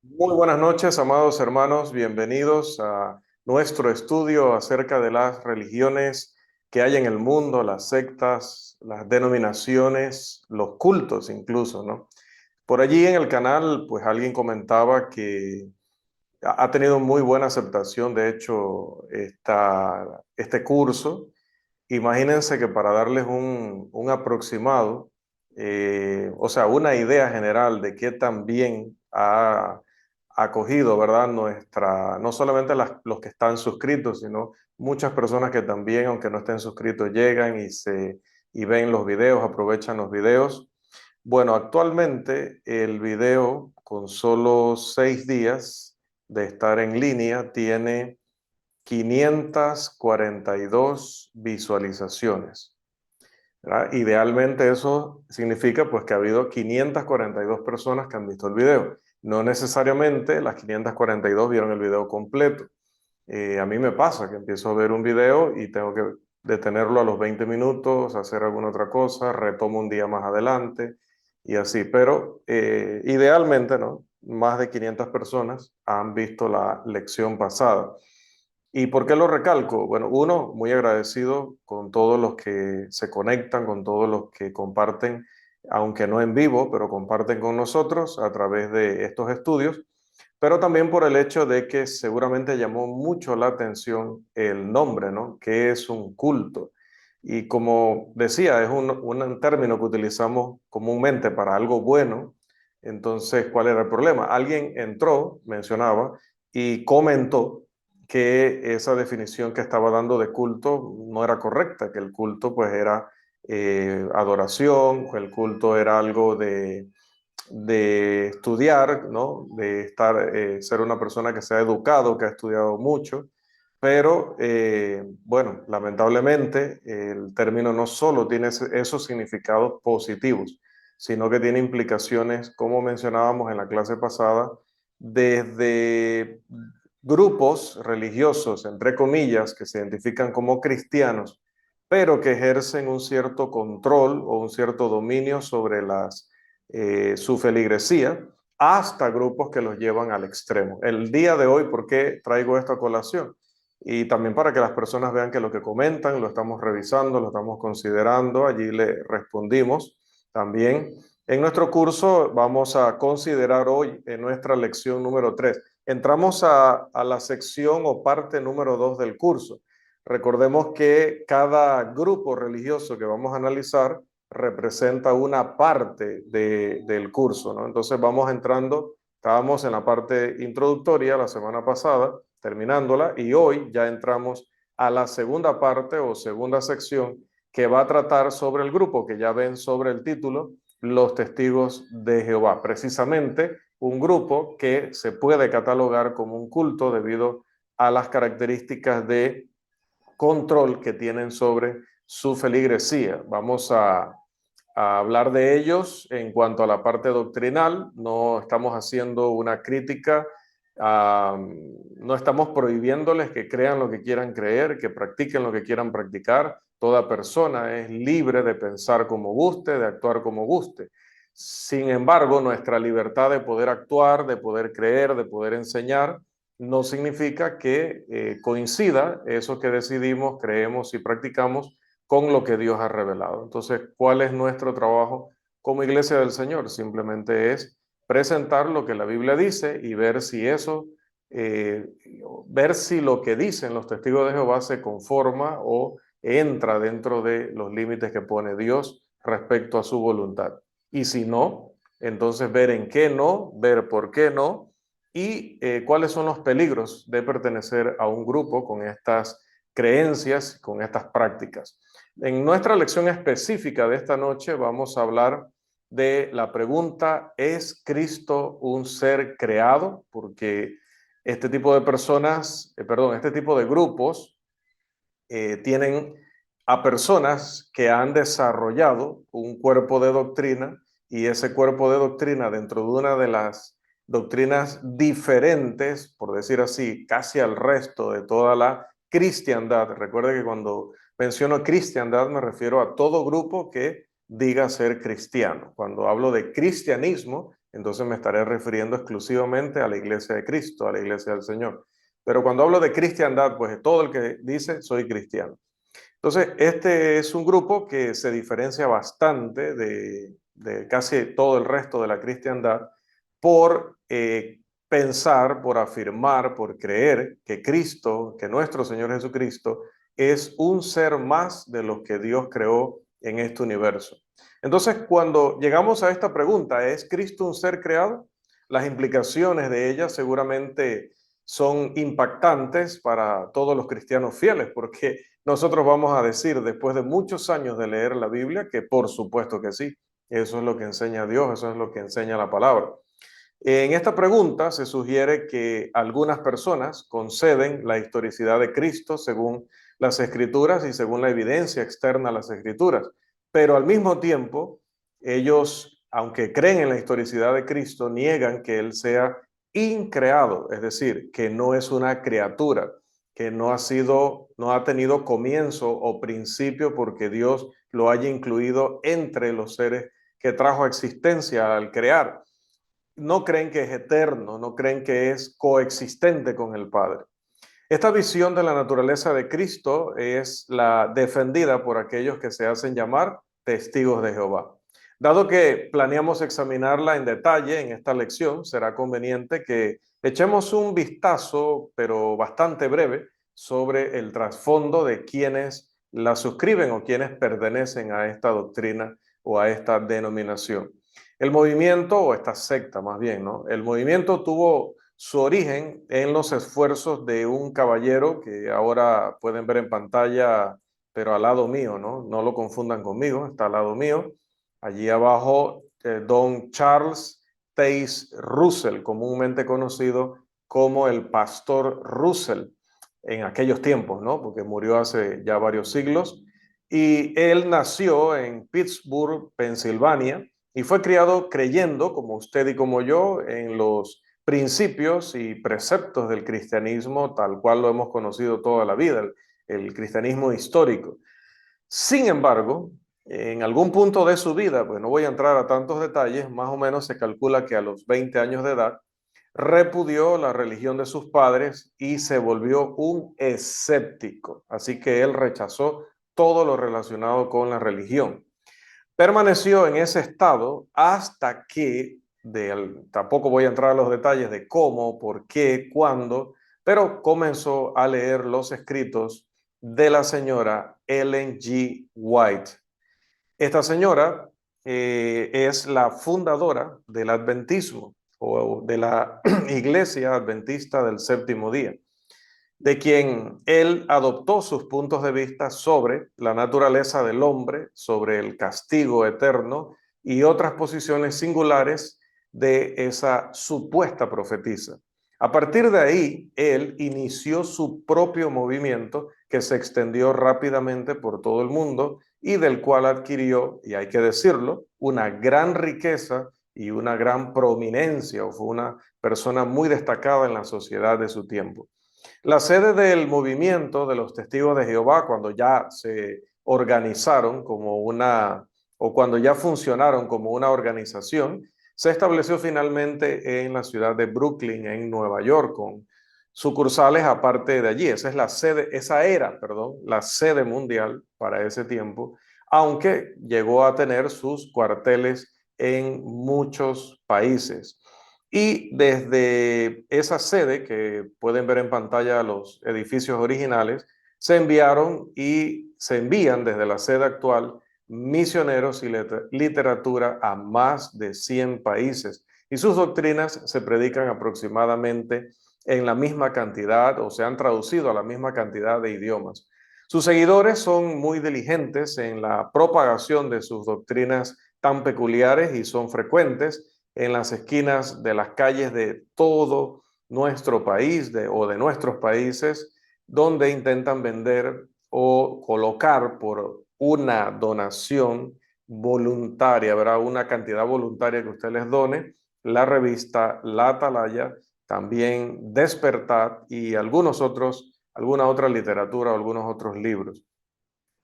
Muy buenas noches, amados hermanos. Bienvenidos a nuestro estudio acerca de las religiones que hay en el mundo, las sectas, las denominaciones, los cultos incluso, ¿no? Por allí en el canal, pues alguien comentaba que ha tenido muy buena aceptación, de hecho, este curso. Imagínense que para darles un aproximado, o sea, una idea general de qué tan bien ha acogido, ¿verdad? No solamente los que están suscritos, sino muchas personas que también, aunque no estén suscritos, llegan y ven los videos, aprovechan los videos. Bueno, actualmente el video, con solo 6 días de estar en línea, tiene 542 visualizaciones, ¿verdad? Idealmente eso significa pues que ha habido 542 personas que han visto el video. No necesariamente las 542 vieron el video completo. A mí me pasa que empiezo a ver un video y tengo que detenerlo a los 20 minutos, hacer alguna otra cosa, retomo un día más adelante y así. Pero idealmente, ¿no? Más de 500 personas han visto la lección pasada. ¿Y por qué lo recalco? Bueno, uno, muy agradecido con todos los que se conectan, con todos los que comparten, aunque no en vivo, pero comparten con nosotros a través de estos estudios, pero también por el hecho de que seguramente llamó mucho la atención el nombre, ¿no? ¿Qué es un culto? Y como decía, es un término que utilizamos comúnmente para algo bueno. Entonces, ¿cuál era el problema? Alguien entró, mencionaba, y comentó que esa definición que estaba dando de culto no era correcta, que el culto pues era adoración, que el culto era algo de estudiar, ¿no? De estar, ser una persona que se ha educado, que ha estudiado mucho, pero bueno, lamentablemente el término no solo tiene esos significados positivos, sino que tiene implicaciones, como mencionábamos en la clase pasada, desde grupos religiosos, entre comillas, que se identifican como cristianos, pero que ejercen un cierto control o un cierto dominio sobre su feligresía, hasta grupos que los llevan al extremo. El día de hoy, ¿por qué traigo esto a colación? Y también para que las personas vean que lo que comentan lo estamos revisando, lo estamos considerando, allí le respondimos también. En nuestro curso vamos a considerar hoy en nuestra lección número 3. Entramos a la sección o parte número 2 del curso. Recordemos que cada grupo religioso que vamos a analizar representa una parte del curso, ¿no? Entonces vamos entrando, estábamos en la parte introductoria la semana pasada, terminándola, y hoy ya entramos a la segunda parte o segunda sección que va a tratar sobre el grupo que ya ven sobre el título, los testigos de Jehová. Precisamente un grupo que se puede catalogar como un culto debido a las características de control que tienen sobre su feligresía. Vamos a hablar de ellos en cuanto a la parte doctrinal. No estamos haciendo una crítica, no estamos prohibiéndoles que crean lo que quieran creer, que practiquen lo que quieran practicar. Toda persona es libre de pensar como guste, de actuar como guste. Sin embargo, nuestra libertad de poder actuar, de poder creer, de poder enseñar, no significa que coincida eso que decidimos, creemos y practicamos con lo que Dios ha revelado. Entonces, ¿cuál es nuestro trabajo como iglesia del Señor? Simplemente es presentar lo que la Biblia dice y ver si eso, eh, ver si lo que dicen los testigos de Jehová se conforma o entra dentro de los límites que pone Dios respecto a su voluntad. Y si no, entonces ver en qué no, ver por qué no y cuáles son los peligros de pertenecer a un grupo con estas creencias, con estas prácticas. En nuestra lección específica de esta noche vamos a hablar de la pregunta, ¿es Cristo un ser creado? Porque este tipo de personas, este tipo de grupos tienen a personas que han desarrollado un cuerpo de doctrina y ese cuerpo de doctrina dentro de una de las doctrinas diferentes, por decir así, casi al resto de toda la cristiandad. Recuerde que cuando menciono cristiandad me refiero a todo grupo que diga ser cristiano. Cuando hablo de cristianismo, entonces me estaré refiriendo exclusivamente a la iglesia de Cristo, a la iglesia del Señor. Pero cuando hablo de cristiandad, pues todo el que dice soy cristiano. Entonces, este es un grupo que se diferencia bastante de casi todo el resto de la cristiandad por pensar, por afirmar, por creer que Cristo, que nuestro Señor Jesucristo, es un ser más de los que Dios creó en este universo. Entonces, cuando llegamos a esta pregunta, ¿es Cristo un ser creado? Las implicaciones de ella seguramente son impactantes para todos los cristianos fieles, porque nosotros vamos a decir, después de muchos años de leer la Biblia, que por supuesto que sí, eso es lo que enseña Dios, eso es lo que enseña la palabra. En esta pregunta se sugiere que algunas personas conceden la historicidad de Cristo según las escrituras y según la evidencia externa a las escrituras, pero al mismo tiempo ellos, aunque creen en la historicidad de Cristo, niegan que Él sea increado, es decir, que no es una criatura, que no ha tenido comienzo o principio porque Dios lo haya incluido entre los seres que trajo a existencia al crear. No creen que es eterno, no creen que es coexistente con el Padre. Esta visión de la naturaleza de Cristo es la defendida por aquellos que se hacen llamar testigos de Jehová. Dado que planeamos examinarla en detalle en esta lección, será conveniente que echemos un vistazo, pero bastante breve, sobre el trasfondo de quienes la suscriben o quienes pertenecen a esta doctrina o a esta denominación. El movimiento, o esta secta más bien, ¿no? El movimiento tuvo su origen en los esfuerzos de un caballero que ahora pueden ver en pantalla, pero al lado mío, ¿no? No lo confundan conmigo, está al lado mío. Allí abajo, don Charles Taze Russell, comúnmente conocido como el pastor Russell en aquellos tiempos, ¿no? Porque murió hace ya varios siglos. Y él nació en Pittsburgh, Pensilvania, y fue criado creyendo, como usted y como yo, en los principios y preceptos del cristianismo tal cual lo hemos conocido toda la vida, el cristianismo histórico. Sin embargo, en algún punto de su vida, pues no voy a entrar a tantos detalles, más o menos se calcula que a los 20 años de edad, repudió la religión de sus padres y se volvió un escéptico. Así que él rechazó todo lo relacionado con la religión. Permaneció en ese estado hasta que, tampoco voy a entrar a los detalles de cómo, por qué, cuándo, pero comenzó a leer los escritos de la señora Ellen G. White. Esta señora es la fundadora del adventismo o de la Iglesia Adventista del Séptimo Día, de quien él adoptó sus puntos de vista sobre la naturaleza del hombre, sobre el castigo eterno y otras posiciones singulares de esa supuesta profetisa. A partir de ahí, él inició su propio movimiento que se extendió rápidamente por todo el mundo y del cual adquirió, y hay que decirlo, una gran riqueza y una gran prominencia, o fue una persona muy destacada en la sociedad de su tiempo. La sede del movimiento de los testigos de Jehová, cuando ya se organizaron como una, o cuando ya funcionaron como una organización, se estableció finalmente en la ciudad de Brooklyn, en Nueva York, con sucursales aparte de allí. Esa es la sede, esa era, perdón, la sede mundial para ese tiempo, aunque llegó a tener sus cuarteles en muchos países. Y desde esa sede, que pueden ver en pantalla los edificios originales, se enviaron y se envían desde la sede actual misioneros y literatura a más de 100 países. Y sus doctrinas se predican aproximadamente en la misma cantidad o se han traducido a la misma cantidad de idiomas. Sus seguidores son muy diligentes en la propagación de sus doctrinas tan peculiares y son frecuentes en las esquinas de las calles de todo nuestro país o de nuestros países, donde intentan vender o colocar por una donación voluntaria, ¿verdad? Una cantidad voluntaria que usted les done, la revista La Atalaya, también Despertad y alguna otra literatura o algunos otros libros.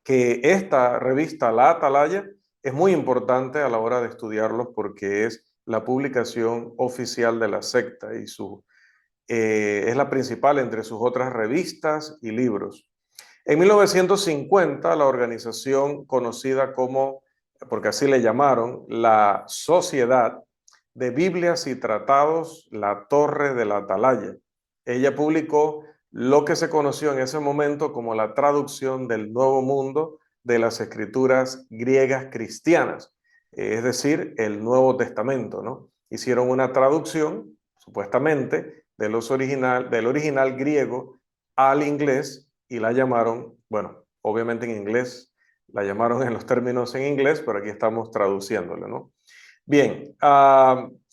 Que esta revista La Atalaya es muy importante a la hora de estudiarlos porque es la publicación oficial de la secta y es la principal entre sus otras revistas y libros. En 1950, la organización conocida como, porque así le llamaron, la Sociedad de Biblias y Tratados, la Torre de la Atalaya. Ella publicó lo que se conoció en ese momento como la traducción del Nuevo Mundo de las escrituras griegas cristianas, es decir, el Nuevo Testamento, ¿no? Hicieron una traducción, supuestamente, del original griego al inglés y la llamaron, bueno, obviamente en inglés, la llamaron en los términos en inglés, pero aquí estamos traduciéndole, ¿no? Bien,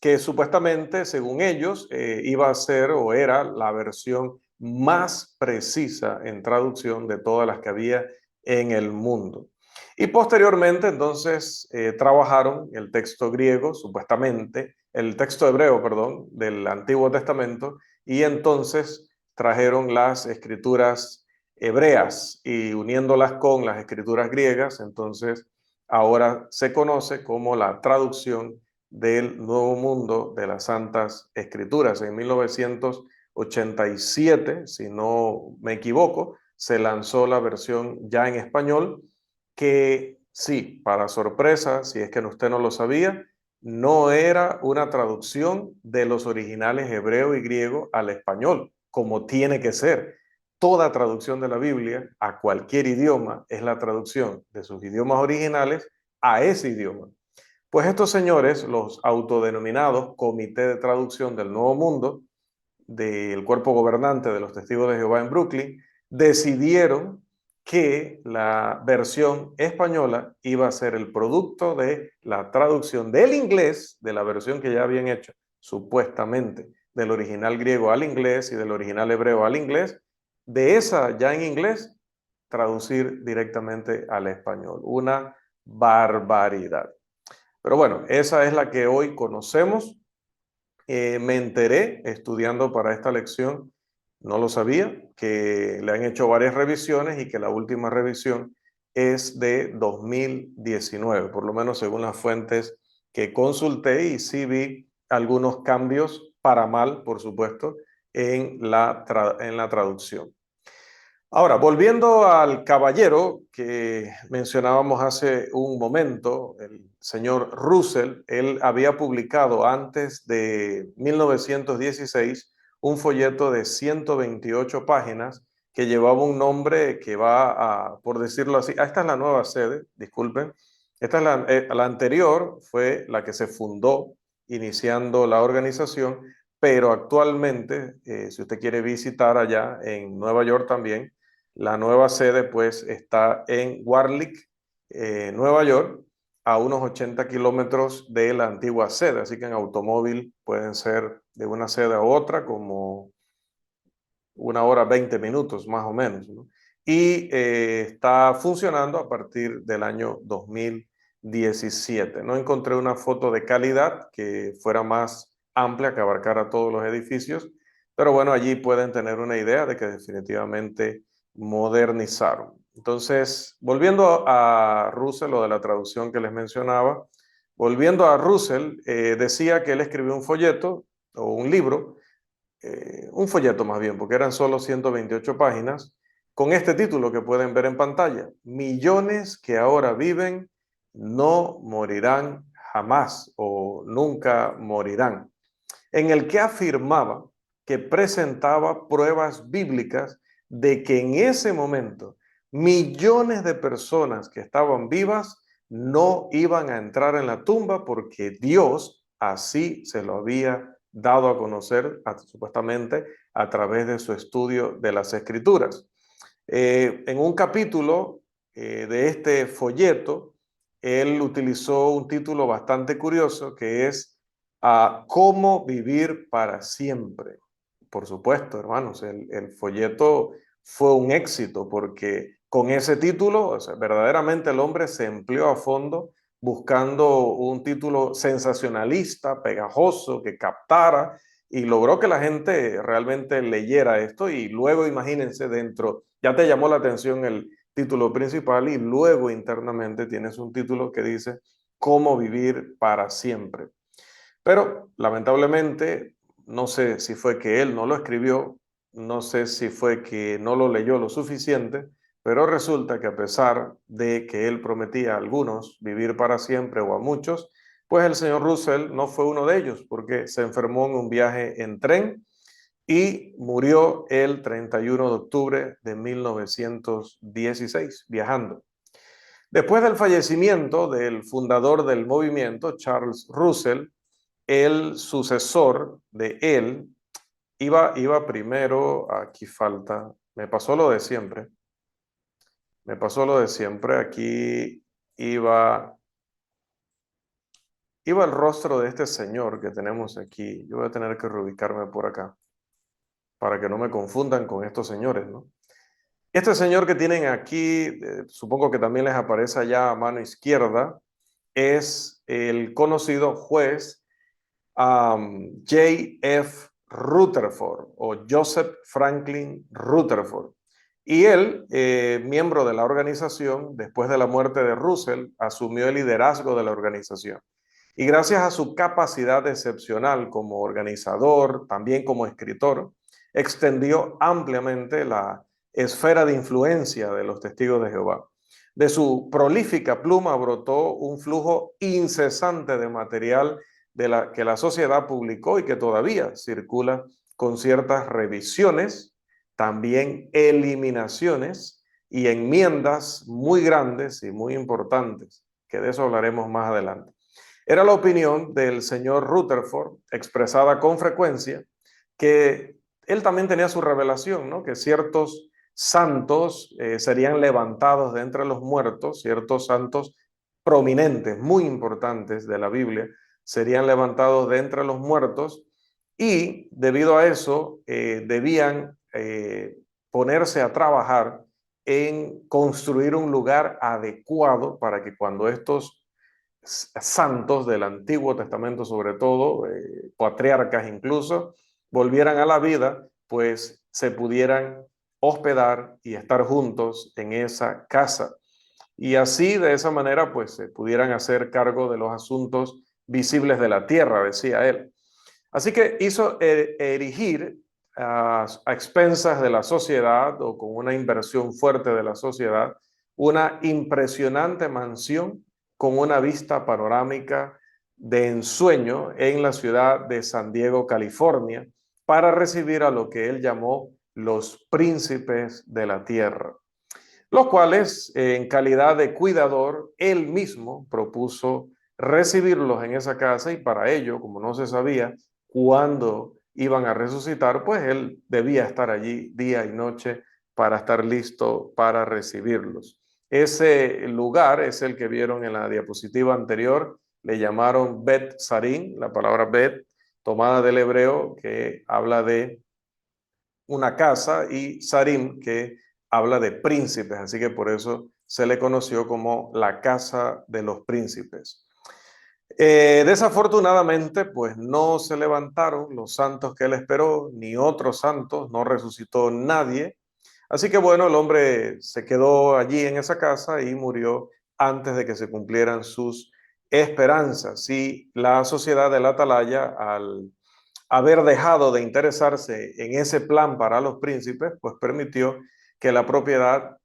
que supuestamente, según ellos, iba a ser o era la versión más precisa en traducción de todas las que había en el mundo. Y posteriormente, entonces, trabajaron el texto griego, supuestamente, el texto hebreo, perdón, del Antiguo Testamento, y entonces trajeron las escrituras hebreas y uniéndolas con las escrituras griegas, entonces ahora se conoce como la traducción del Nuevo Mundo de las Santas Escrituras. En 1987, si no me equivoco, se lanzó la versión ya en español, que sí, para sorpresa, si es que usted no lo sabía, no era una traducción de los originales hebreo y griego al español, como tiene que ser. Toda traducción de la Biblia a cualquier idioma es la traducción de sus idiomas originales a ese idioma. Pues estos señores, los autodenominados Comité de Traducción del Nuevo Mundo, del cuerpo gobernante de los Testigos de Jehová en Brooklyn, decidieron que la versión española iba a ser el producto de la traducción del inglés, de la versión que ya habían hecho, supuestamente, del original griego al inglés y del original hebreo al inglés, de esa ya en inglés, traducir directamente al español. Una barbaridad. Pero bueno, esa es la que hoy conocemos. Me enteré estudiando para esta lección, no lo sabía, que le han hecho varias revisiones y que la última revisión es de 2019, por lo menos según las fuentes que consulté, y sí vi algunos cambios para mal, por supuesto, en la traducción. Ahora, volviendo al caballero que mencionábamos hace un momento, el señor Russell, él había publicado antes de 1916 un folleto de 128 páginas que llevaba un nombre que va a, por decirlo así, esta es la nueva sede, disculpen, esta es la anterior, fue la que se fundó iniciando la organización, pero actualmente, si usted quiere visitar allá en Nueva York también, la nueva sede pues está en Warlick, Nueva York, a unos 80 kilómetros de la antigua sede, así que en automóvil pueden ser de una sede a otra como 1 hora 20 minutos más o menos, ¿no? Y está funcionando a partir del año 2017. No encontré una foto de calidad que fuera más amplia, que abarcara todos los edificios, pero bueno, allí pueden tener una idea de que definitivamente modernizaron. Entonces, volviendo a Russell, lo de la traducción que les mencionaba, volviendo a Russell, decía que él escribió un folleto o un folleto más bien, porque eran solo 128 páginas, con este título que pueden ver en pantalla: Millones que ahora viven no morirán jamás o nunca morirán, en el que afirmaba que presentaba pruebas bíblicas de que en ese momento millones de personas que estaban vivas no iban a entrar en la tumba porque Dios así se lo había dado a conocer supuestamente a través de su estudio de las Escrituras. En un capítulo de este folleto, él utilizó un título bastante curioso que es ¿Cómo vivir para siempre? Por supuesto, hermanos, el folleto fue un éxito porque con ese título, o sea, verdaderamente el hombre se empleó a fondo buscando un título sensacionalista, pegajoso, que captara, y logró que la gente realmente leyera esto. Y luego, imagínense, dentro, ya te llamó la atención el título principal y luego internamente tienes un título que dice ¿Cómo vivir para siempre? Pero lamentablemente, no sé si fue que él no lo escribió, no sé si fue que no lo leyó lo suficiente, pero resulta que a pesar de que él prometía a algunos vivir para siempre o a muchos, pues el señor Russell no fue uno de ellos porque se enfermó en un viaje en tren y murió el 31 de octubre de 1916 viajando. Después del fallecimiento del fundador del movimiento, Charles Russell, el sucesor de él iba primero, aquí falta, me pasó lo de siempre, aquí iba, iba el rostro de este señor que tenemos aquí. Yo voy a tener que reubicarme por acá para que no me confundan con estos señores, ¿no? Este señor que tienen aquí, supongo que también les aparece allá a mano izquierda, es el conocido juez J.F. Rutherford o Joseph Franklin Rutherford. Y él, miembro de la organización, después de la muerte de Russell, asumió el liderazgo de la organización. Y gracias a su capacidad excepcional como organizador, también como escritor, extendió ampliamente la esfera de influencia de los testigos de Jehová. De su prolífica pluma brotó un flujo incesante de material que la sociedad publicó y que todavía circula con ciertas revisiones, también eliminaciones y enmiendas muy grandes y muy importantes, que de eso hablaremos más adelante. Era la opinión del señor Rutherford, expresada con frecuencia, que él también tenía su revelación, ¿no? Que ciertos santos serían levantados de entre los muertos, ciertos santos prominentes, muy importantes de la Biblia, serían levantados de entre los muertos y debido a eso debían ponerse a trabajar en construir un lugar adecuado para que cuando estos santos del Antiguo Testamento, sobre todo, patriarcas incluso, volvieran a la vida, pues se pudieran hospedar y estar juntos en esa casa. Y así, de esa manera, pues se pudieran hacer cargo de los asuntos visibles de la tierra, decía él. Así que hizo erigir a expensas de la sociedad o con una inversión fuerte de la sociedad, una impresionante mansión con una vista panorámica de ensueño en la ciudad de San Diego, California, para recibir a lo que él llamó los príncipes de la tierra, los cuales en calidad de cuidador, él mismo propuso recibirlos en esa casa y para ello, como no se sabía cuándo iban a resucitar, pues él debía estar allí día y noche para estar listo para recibirlos. Ese lugar es el que vieron en la diapositiva anterior, le llamaron Bet Sarín, la palabra Bet, tomada del hebreo, que habla de una casa, y Sarim, que habla de príncipes, así que por eso se le conoció como la casa de los príncipes. Desafortunadamente, pues no se levantaron los santos que él esperó, ni otros santos, no resucitó nadie. Así que bueno, el hombre se quedó allí en esa casa y murió antes de que se cumplieran sus esperanzas. Y la sociedad del Atalaya, al haber dejado de interesarse en ese plan para los príncipes, pues permitió que la propiedad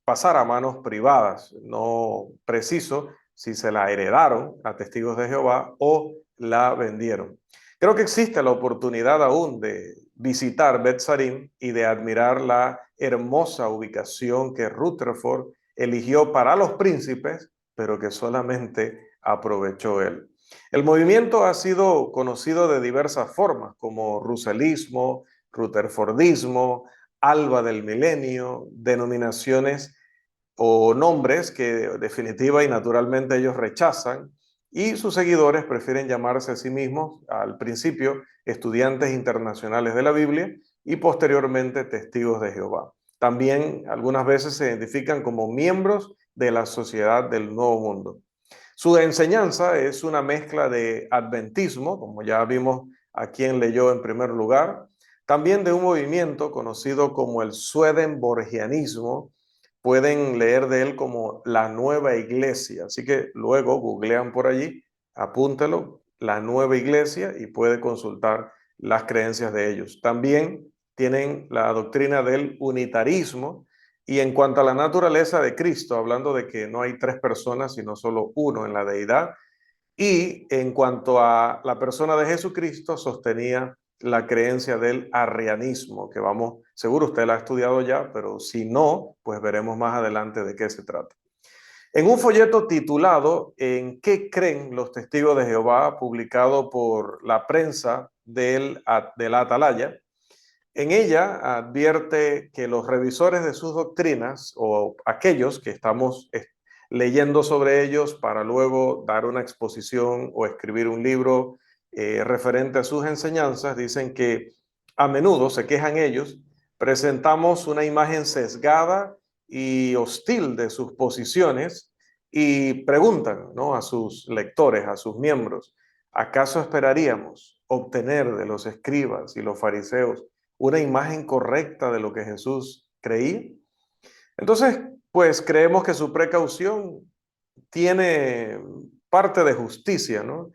pasara a manos privadas. No preciso si se la heredaron a testigos de Jehová o la vendieron. Creo que existe la oportunidad aún de visitar Bet-Sarim y de admirar la hermosa ubicación que Rutherford eligió para los príncipes, pero que solamente aprovechó él. El movimiento ha sido conocido de diversas formas, como russellismo, rutherfordismo, alba del milenio, denominaciones o nombres que definitiva y naturalmente ellos rechazan, y sus seguidores prefieren llamarse a sí mismos al principio estudiantes internacionales de la Biblia y posteriormente testigos de Jehová. También algunas veces se identifican como miembros de la sociedad del Nuevo Mundo. Su enseñanza es una mezcla de adventismo, como ya vimos a quien leyó en primer lugar, también de un movimiento conocido como el Swedenborgianismo. Pueden leer de él como la nueva iglesia, así que luego googlean por allí, apúntelo, la nueva iglesia y puede consultar las creencias de ellos. También tienen la doctrina del unitarismo, y en cuanto a la naturaleza de Cristo, hablando de que no hay tres personas, sino solo uno en la deidad, y en cuanto a la persona de Jesucristo, sostenía la creencia del arrianismo, que vamos, seguro usted la ha estudiado ya, pero si no, pues veremos más adelante de qué se trata. En un folleto titulado ¿En qué creen los testigos de Jehová?, publicado por la prensa de la Atalaya, en ella advierte que los revisores de sus doctrinas, o aquellos que estamos leyendo sobre ellos para luego dar una exposición o escribir un libro referente a sus enseñanzas, dicen que a menudo, se quejan ellos, presentamos una imagen sesgada y hostil de sus posiciones, y preguntan, ¿no?, a sus lectores, a sus miembros, ¿acaso esperaríamos obtener de los escribas y los fariseos una imagen correcta de lo que Jesús creía? Entonces, pues creemos que su precaución tiene parte de justicia, ¿no?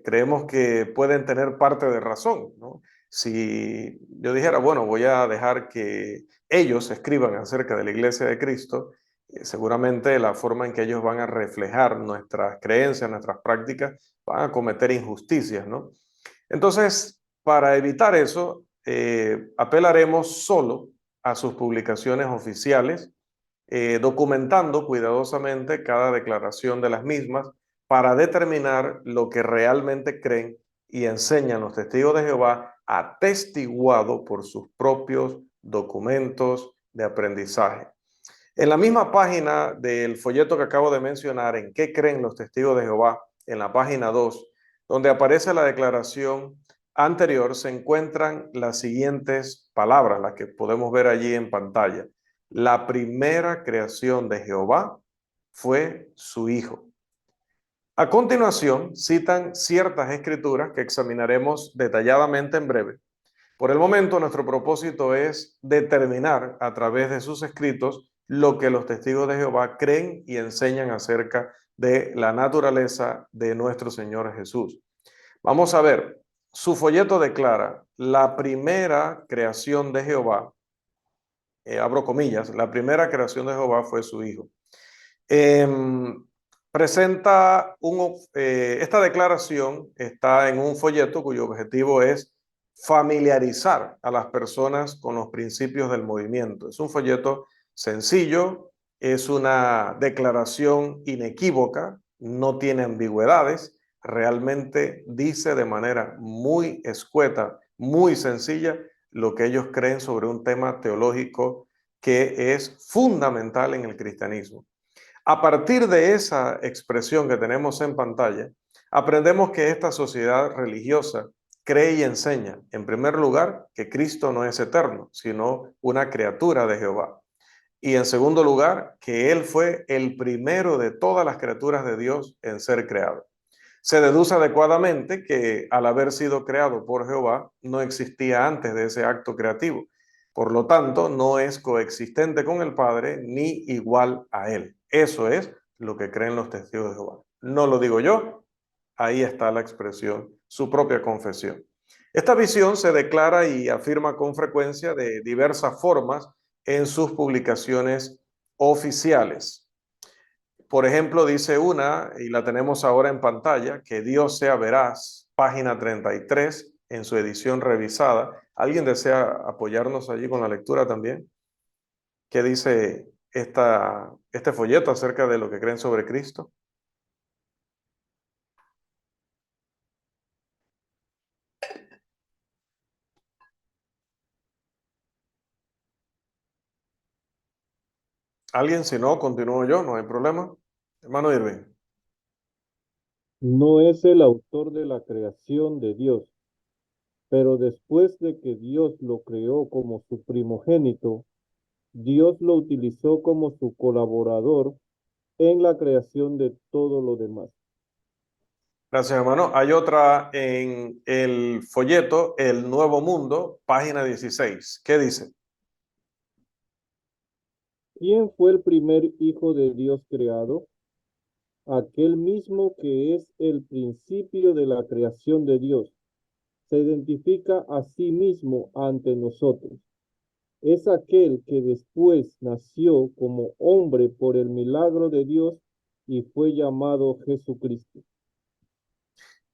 Creemos que pueden tener parte de razón, ¿no? Si yo dijera, bueno, voy a dejar que ellos escriban acerca de la iglesia de Cristo, seguramente la forma en que ellos van a reflejar nuestras creencias, nuestras prácticas, van a cometer injusticias, ¿no? Entonces, para evitar eso, apelaremos solo a sus publicaciones oficiales, documentando cuidadosamente cada declaración de las mismas para determinar lo que realmente creen y enseñan los testigos de Jehová, atestiguado por sus propios documentos de aprendizaje. En la misma página del folleto que acabo de mencionar, ¿En qué creen los testigos de Jehová?, en la página 2, donde aparece la declaración anterior, se encuentran las siguientes palabras, las que podemos ver allí en pantalla. La primera creación de Jehová fue su Hijo. A continuación, citan ciertas escrituras que examinaremos detalladamente en breve. Por el momento, nuestro propósito es determinar a través de sus escritos lo que los testigos de Jehová creen y enseñan acerca de la naturaleza de nuestro Señor Jesús. Vamos a ver, su folleto declara: la primera creación de Jehová, abro comillas, la primera creación de Jehová fue su Hijo. Presenta esta declaración está en un folleto cuyo objetivo es familiarizar a las personas con los principios del movimiento. Es un folleto sencillo, es una declaración inequívoca, no tiene ambigüedades, realmente dice de manera muy escueta, muy sencilla, lo que ellos creen sobre un tema teológico que es fundamental en el cristianismo. A partir de esa expresión que tenemos en pantalla, aprendemos que esta sociedad religiosa cree y enseña, en primer lugar, que Cristo no es eterno, sino una criatura de Jehová. Y en segundo lugar, que Él fue el primero de todas las criaturas de Dios en ser creado. Se deduce adecuadamente que al haber sido creado por Jehová, no existía antes de ese acto creativo. Por lo tanto, no es coexistente con el Padre ni igual a Él. Eso es lo que creen los testigos de Jehová. No lo digo yo, ahí está la expresión, su propia confesión. Esta visión se declara y afirma con frecuencia de diversas formas en sus publicaciones oficiales. Por ejemplo, dice una, y la tenemos ahora en pantalla, que Dios sea veraz, página 33, en su edición revisada. ¿Alguien desea apoyarnos allí con la lectura también? ¿Qué dice este folleto acerca de lo que creen sobre Cristo? ¿Alguien? Si no, continúo yo, no hay problema. Hermano Irving. No es el autor de la creación de Dios, pero después de que Dios lo creó como su primogénito, Dios lo utilizó como su colaborador en la creación de todo lo demás. Gracias, hermano. Hay otra en el folleto, El Nuevo Mundo, página 16. ¿Qué dice? ¿Quién fue el primer hijo de Dios creado? aquel mismo que es el principio de la creación de Dios, se identifica a sí mismo ante nosotros. Es aquel que después nació como hombre por el milagro de Dios y fue llamado Jesucristo.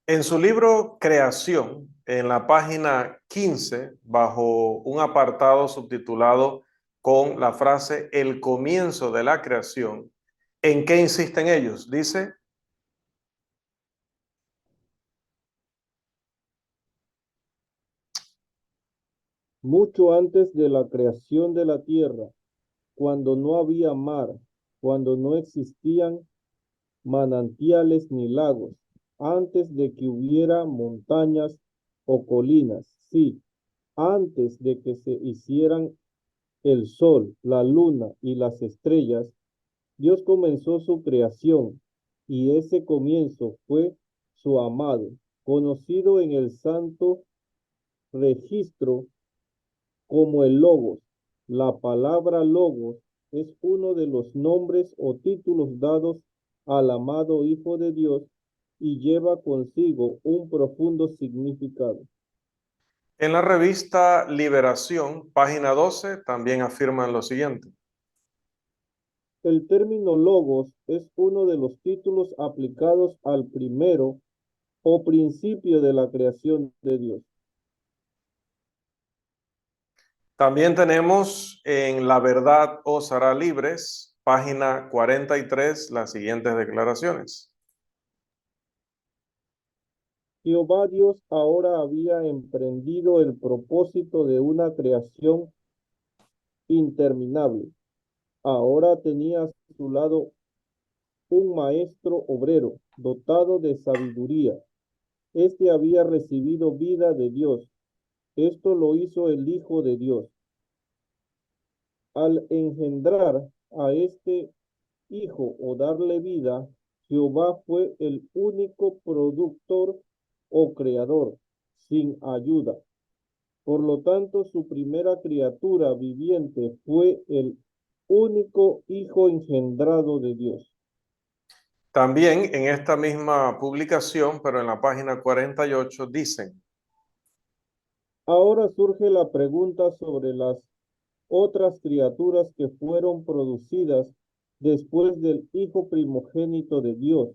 En su libro Creación, en la página 15, bajo un apartado subtitulado con la frase El comienzo de la creación, ¿en qué insisten ellos? Dice, Mucho antes de la creación de la tierra, cuando no había mar, cuando no existían manantiales ni lagos, antes de que hubiera montañas o colinas, sí, antes de que se hicieran el sol, la luna y las estrellas, Dios comenzó su creación y ese comienzo fue su amado, conocido en el santo registro como el Logos. La palabra Logos es uno de los nombres o títulos dados al amado Hijo de Dios y lleva consigo un profundo significado. en la revista Liberación, página 12, también afirman lo siguiente. El término Logos es uno de los títulos aplicados al primero o principio de la creación de Dios. También tenemos en La verdad os hará libres, página 43, las siguientes declaraciones. Jehová Dios ahora había emprendido el propósito de una creación interminable. Ahora tenía a su lado un maestro obrero dotado de sabiduría. Este había recibido vida de Dios. Esto lo hizo el Hijo de Dios. Al engendrar a este Hijo o darle vida, Jehová fue el único productor o creador, sin ayuda. Por lo tanto, su primera criatura viviente fue el único Hijo engendrado de Dios. También en esta misma publicación, pero en la página 48, dicen, Ahora surge la pregunta sobre las otras criaturas que fueron producidas después del Hijo primogénito de Dios,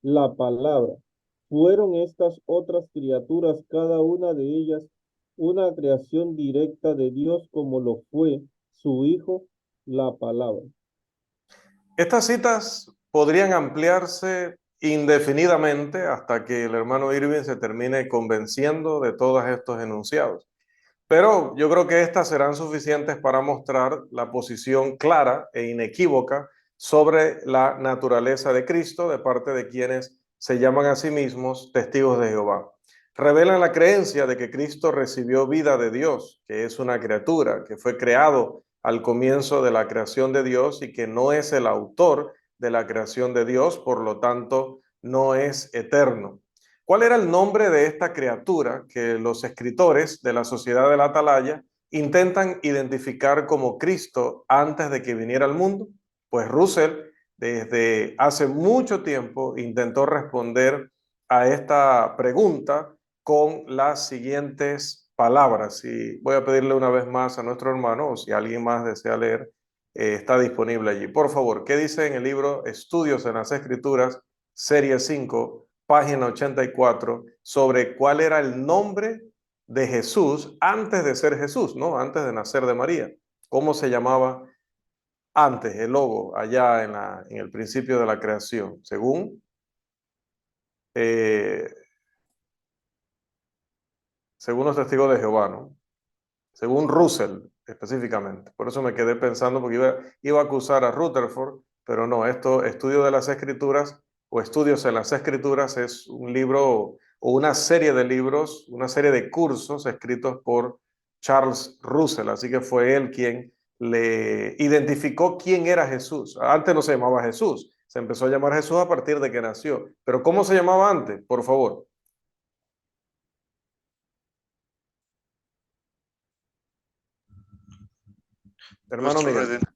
la palabra. ¿Fueron estas otras criaturas, cada una de ellas, una creación directa de Dios como lo fue su Hijo, la palabra? estas citas podrían ampliarse indefinidamente hasta que el hermano Irving se termine convenciendo de todos estos enunciados. Pero yo creo que estas serán suficientes para mostrar la posición clara e inequívoca sobre la naturaleza de Cristo de parte de quienes se llaman a sí mismos testigos de Jehová. Revelan la creencia de que Cristo recibió vida de Dios, que es una criatura, que fue creado al comienzo de la creación de Dios y que no es el autor de la creación de Dios, por lo tanto no es eterno. ¿Cuál era el nombre de esta criatura que los escritores de la Sociedad de la Atalaya intentan identificar como Cristo antes de que viniera al mundo? Pues Russell desde hace mucho tiempo intentó responder a esta pregunta con las siguientes palabras. Y voy a pedirle una vez más a nuestro hermano, o si alguien más desea leer, está disponible allí. Por favor, ¿qué dice en el libro Estudios en las Escrituras, serie 5, página 84, sobre cuál era el nombre de Jesús antes de ser Jesús, ¿no? Antes de nacer de María? ¿Cómo se llamaba antes el logo, allá en el principio de la creación? Eh, según los testigos de Jehová, ¿no? Según Russell específicamente. Por eso me quedé pensando, porque iba a acusar a Rutherford, pero no, esto, Estudio de las Escrituras o Estudios en las Escrituras, es un libro o una serie de libros, una serie de cursos escritos por Charles Russell, así que fue él quien le identificó quién era Jesús. Antes no se llamaba Jesús, se empezó a llamar Jesús a partir de que nació. Pero ¿cómo se llamaba antes? Por favor, hermano Nuestro Miguel. Redentor.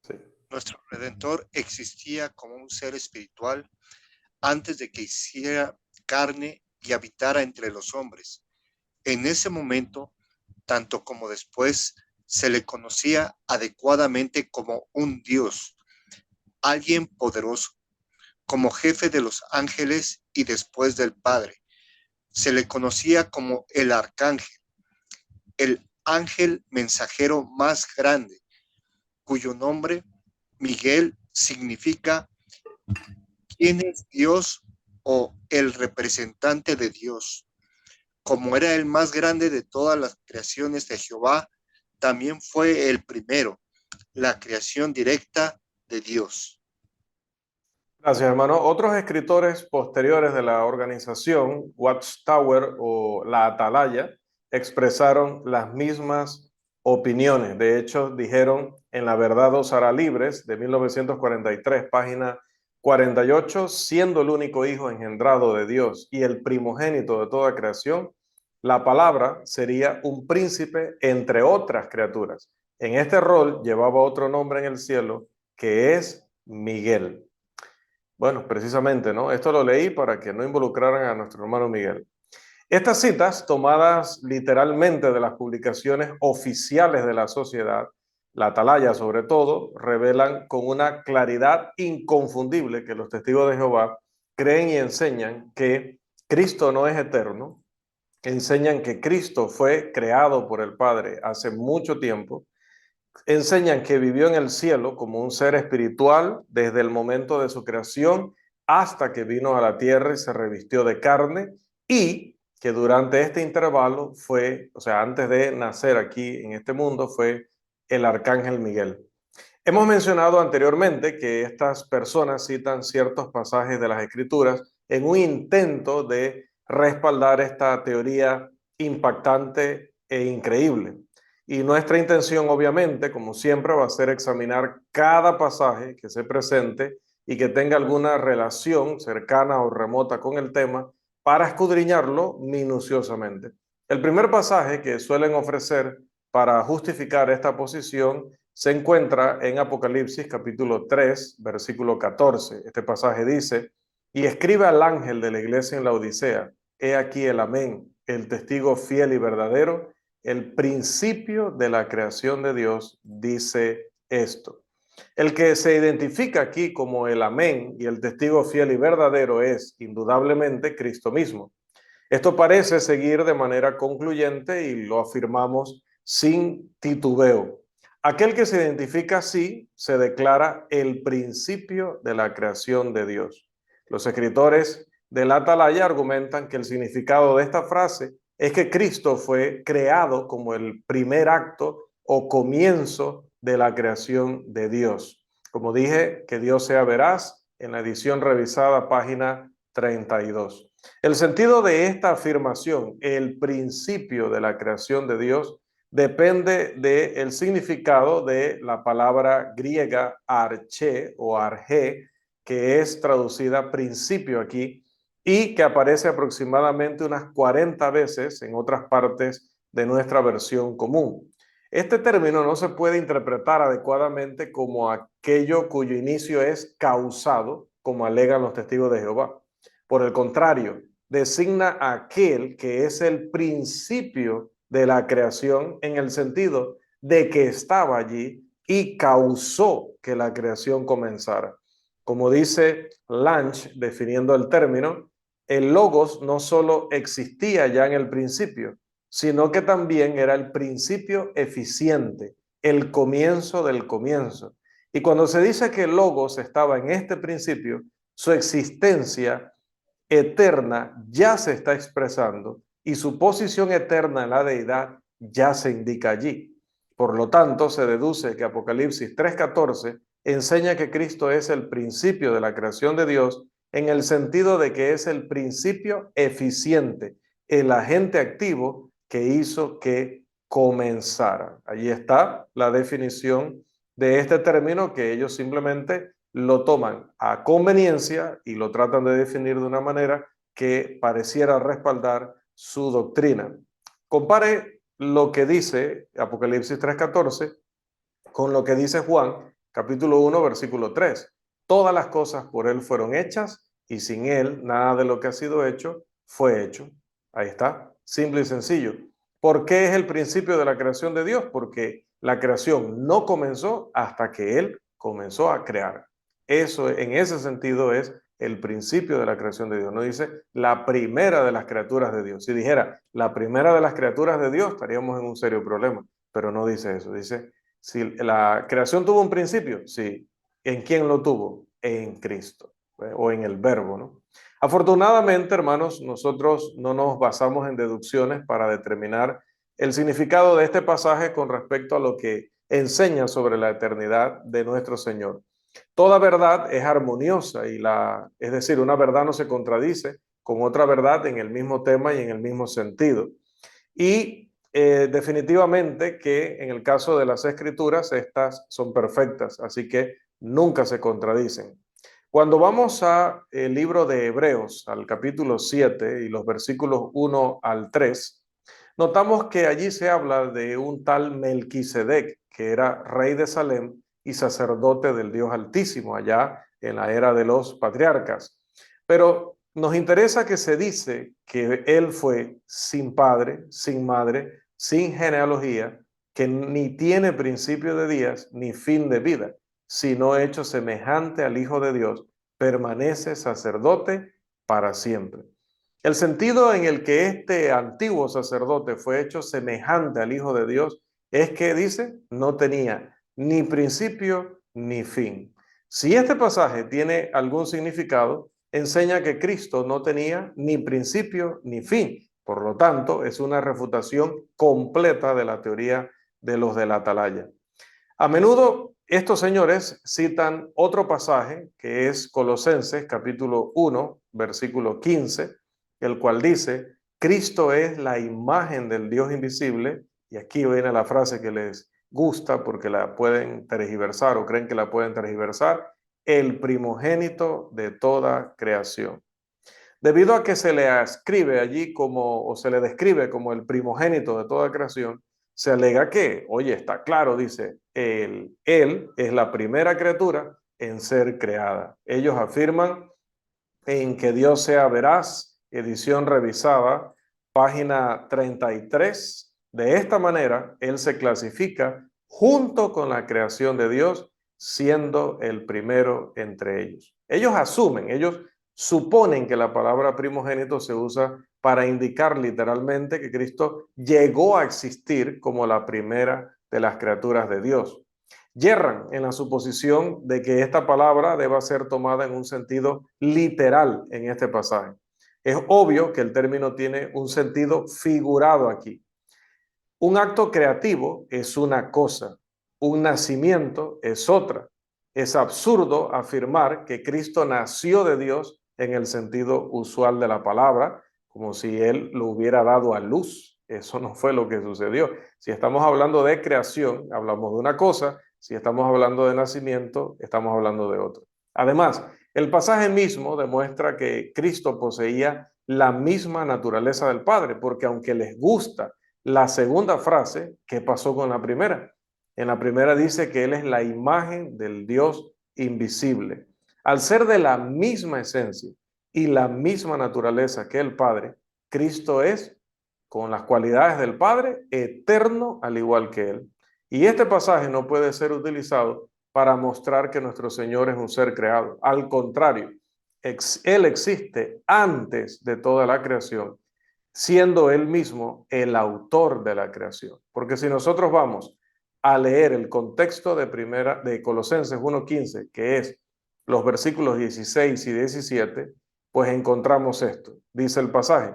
Sí. Nuestro Redentor existía como un ser espiritual antes de que hiciera carne y habitara entre los hombres. En ese momento, tanto como después, se le conocía adecuadamente como un Dios, alguien poderoso, como jefe de los ángeles y después del Padre. Se le conocía como el arcángel, el ángel mensajero más grande, cuyo nombre, Miguel, significa ¿quién es Dios o el representante de Dios? Como era el más grande de todas las creaciones de Jehová, también fue el primero, la creación directa de Dios. Gracias, hermano. Otros escritores posteriores de la organización, Watchtower o la Atalaya, expresaron las mismas opiniones. De hecho, dijeron en La Verdad os hará libres, de 1943, página 48, siendo el único hijo engendrado de Dios y el primogénito de toda creación, la palabra sería un príncipe entre otras criaturas. En este rol llevaba otro nombre en el cielo, que es Miguel. Bueno, precisamente, ¿no? Esto lo leí para que no involucraran a nuestro hermano Miguel. Estas citas, tomadas literalmente de las publicaciones oficiales de la sociedad, la Atalaya sobre todo, revelan con una claridad inconfundible que los testigos de Jehová creen y enseñan que Cristo no es eterno, enseñan que Cristo fue creado por el Padre hace mucho tiempo, enseñan que vivió en el cielo como un ser espiritual desde el momento de su creación hasta que vino a la tierra y se revistió de carne, y que durante este intervalo fue, o sea, antes de nacer aquí en este mundo, fue el arcángel Miguel. Hemos mencionado anteriormente que estas personas citan ciertos pasajes de las Escrituras en un intento de respaldar esta teoría impactante e increíble. Y nuestra intención, obviamente, como siempre, va a ser examinar cada pasaje que se presente y que tenga alguna relación cercana o remota con el tema para escudriñarlo minuciosamente. El primer pasaje que suelen ofrecer para justificar esta posición se encuentra en Apocalipsis capítulo 3, versículo 14. Este pasaje dice: y escribe al ángel de la iglesia en la Odisea, he aquí el amén, el testigo fiel y verdadero, el principio de la creación de Dios, dice esto. El que se identifica aquí como el amén y el testigo fiel y verdadero es indudablemente Cristo mismo. Esto parece seguir de manera concluyente y lo afirmamos sin titubeo. Aquel que se identifica así se declara el principio de la creación de Dios. Los escritores de la Atalaya argumentan que el significado de esta frase es que Cristo fue creado como el primer acto o comienzo de la creación de Dios. Como dije, que Dios sea veraz, en la edición revisada, página 32. El sentido de esta afirmación, el principio de la creación de Dios, depende del significado de la palabra griega arché o arjé, que es traducida principio aquí y que aparece aproximadamente unas 40 veces en otras partes de nuestra versión común. Este término no se puede interpretar adecuadamente como aquello cuyo inicio es causado, como alegan los testigos de Jehová. Por el contrario, designa a aquel que es el principio de la creación en el sentido de que estaba allí y causó que la creación comenzara. Como dice Lange, definiendo el término, el logos no solo existía ya en el principio, sino que también era el principio eficiente, el comienzo del comienzo. Y cuando se dice que el logos estaba en este principio, su existencia eterna ya se está expresando y su posición eterna en la deidad ya se indica allí. Por lo tanto, se deduce que Apocalipsis 3:14 enseña que Cristo es el principio de la creación de Dios en el sentido de que es el principio eficiente, el agente activo que hizo que comenzara. Allí está la definición de este término, que ellos simplemente lo toman a conveniencia y lo tratan de definir de una manera que pareciera respaldar su doctrina. Compare lo que dice Apocalipsis 3:14 con lo que dice Juan capítulo 1, versículo 3. Todas las cosas por Él fueron hechas y sin Él nada de lo que ha sido hecho fue hecho. Ahí está, simple y sencillo. ¿Por qué es el principio de la creación de Dios? Porque la creación no comenzó hasta que Él comenzó a crear. Eso, en ese sentido, es el principio de la creación de Dios. No dice la primera de las criaturas de Dios. Si dijera la primera de las criaturas de Dios, estaríamos en un serio problema. Pero no dice eso. Dice, si la creación tuvo un principio, sí. ¿En quién lo tuvo? En Cristo, o en el Verbo, ¿no? Afortunadamente, hermanos, nosotros no nos basamos en deducciones para determinar el significado de este pasaje con respecto a lo que enseña sobre la eternidad de nuestro Señor. Toda verdad es armoniosa es decir, una verdad no se contradice con otra verdad en el mismo tema y en el mismo sentido. Y definitivamente que en el caso de las Escrituras, estas son perfectas, así que nunca se contradicen. Cuando vamos al libro de Hebreos, al capítulo 7 y los versículos 1 al 3, notamos que allí se habla de un tal Melquisedec, que era rey de Salem y sacerdote del Dios Altísimo, allá en la era de los patriarcas. Pero nos interesa que se dice que él fue sin padre, sin madre, sin genealogía, que ni tiene principio de días ni fin de vida, sino hecho semejante al Hijo de Dios, permanece sacerdote para siempre. El sentido en el que este antiguo sacerdote fue hecho semejante al Hijo de Dios es que, dice, no tenía ni principio ni fin. Si este pasaje tiene algún significado, enseña que Cristo no tenía ni principio ni fin. Por lo tanto, es una refutación completa de la teoría de los de la atalaya. A menudo estos señores citan otro pasaje que es Colosenses capítulo 1, versículo 15, el cual dice, Cristo es la imagen del Dios invisible, y aquí viene la frase que les gusta porque la pueden tergiversar o creen que la pueden tergiversar, el primogénito de toda creación. Debido a que se le ascribe allí o se le describe como el primogénito de toda creación, se alega que, oye, está claro, dice, él es la primera criatura en ser creada. Ellos afirman en que Dios sea veraz, edición revisada, página 33. De esta manera, Él se clasifica junto con la creación de Dios, siendo el primero entre ellos. Ellos suponen que la palabra primogénito se usa para indicar literalmente que Cristo llegó a existir como la primera de las criaturas de Dios. Yerran en la suposición de que esta palabra deba ser tomada en un sentido literal en este pasaje. Es obvio que el término tiene un sentido figurado aquí. Un acto creativo es una cosa, un nacimiento es otra. Es absurdo afirmar que Cristo nació de Dios en el sentido usual de la palabra, como si Él lo hubiera dado a luz. Eso no fue lo que sucedió. Si estamos hablando de creación, hablamos de una cosa. Si estamos hablando de nacimiento, estamos hablando de otro. Además, el pasaje mismo demuestra que Cristo poseía la misma naturaleza del Padre, porque aunque les gusta la segunda frase, ¿qué pasó con la primera? En la primera dice que Él es la imagen del Dios invisible. Al ser de la misma esencia y la misma naturaleza que el Padre, Cristo es, con las cualidades del Padre, eterno al igual que Él. Y este pasaje no puede ser utilizado para mostrar que nuestro Señor es un ser creado. Al contrario, Él existe antes de toda la creación, siendo Él mismo el autor de la creación. Porque si nosotros vamos a leer el contexto de Colosenses 1:15, que es los versículos 16 y 17, pues encontramos esto. Dice el pasaje,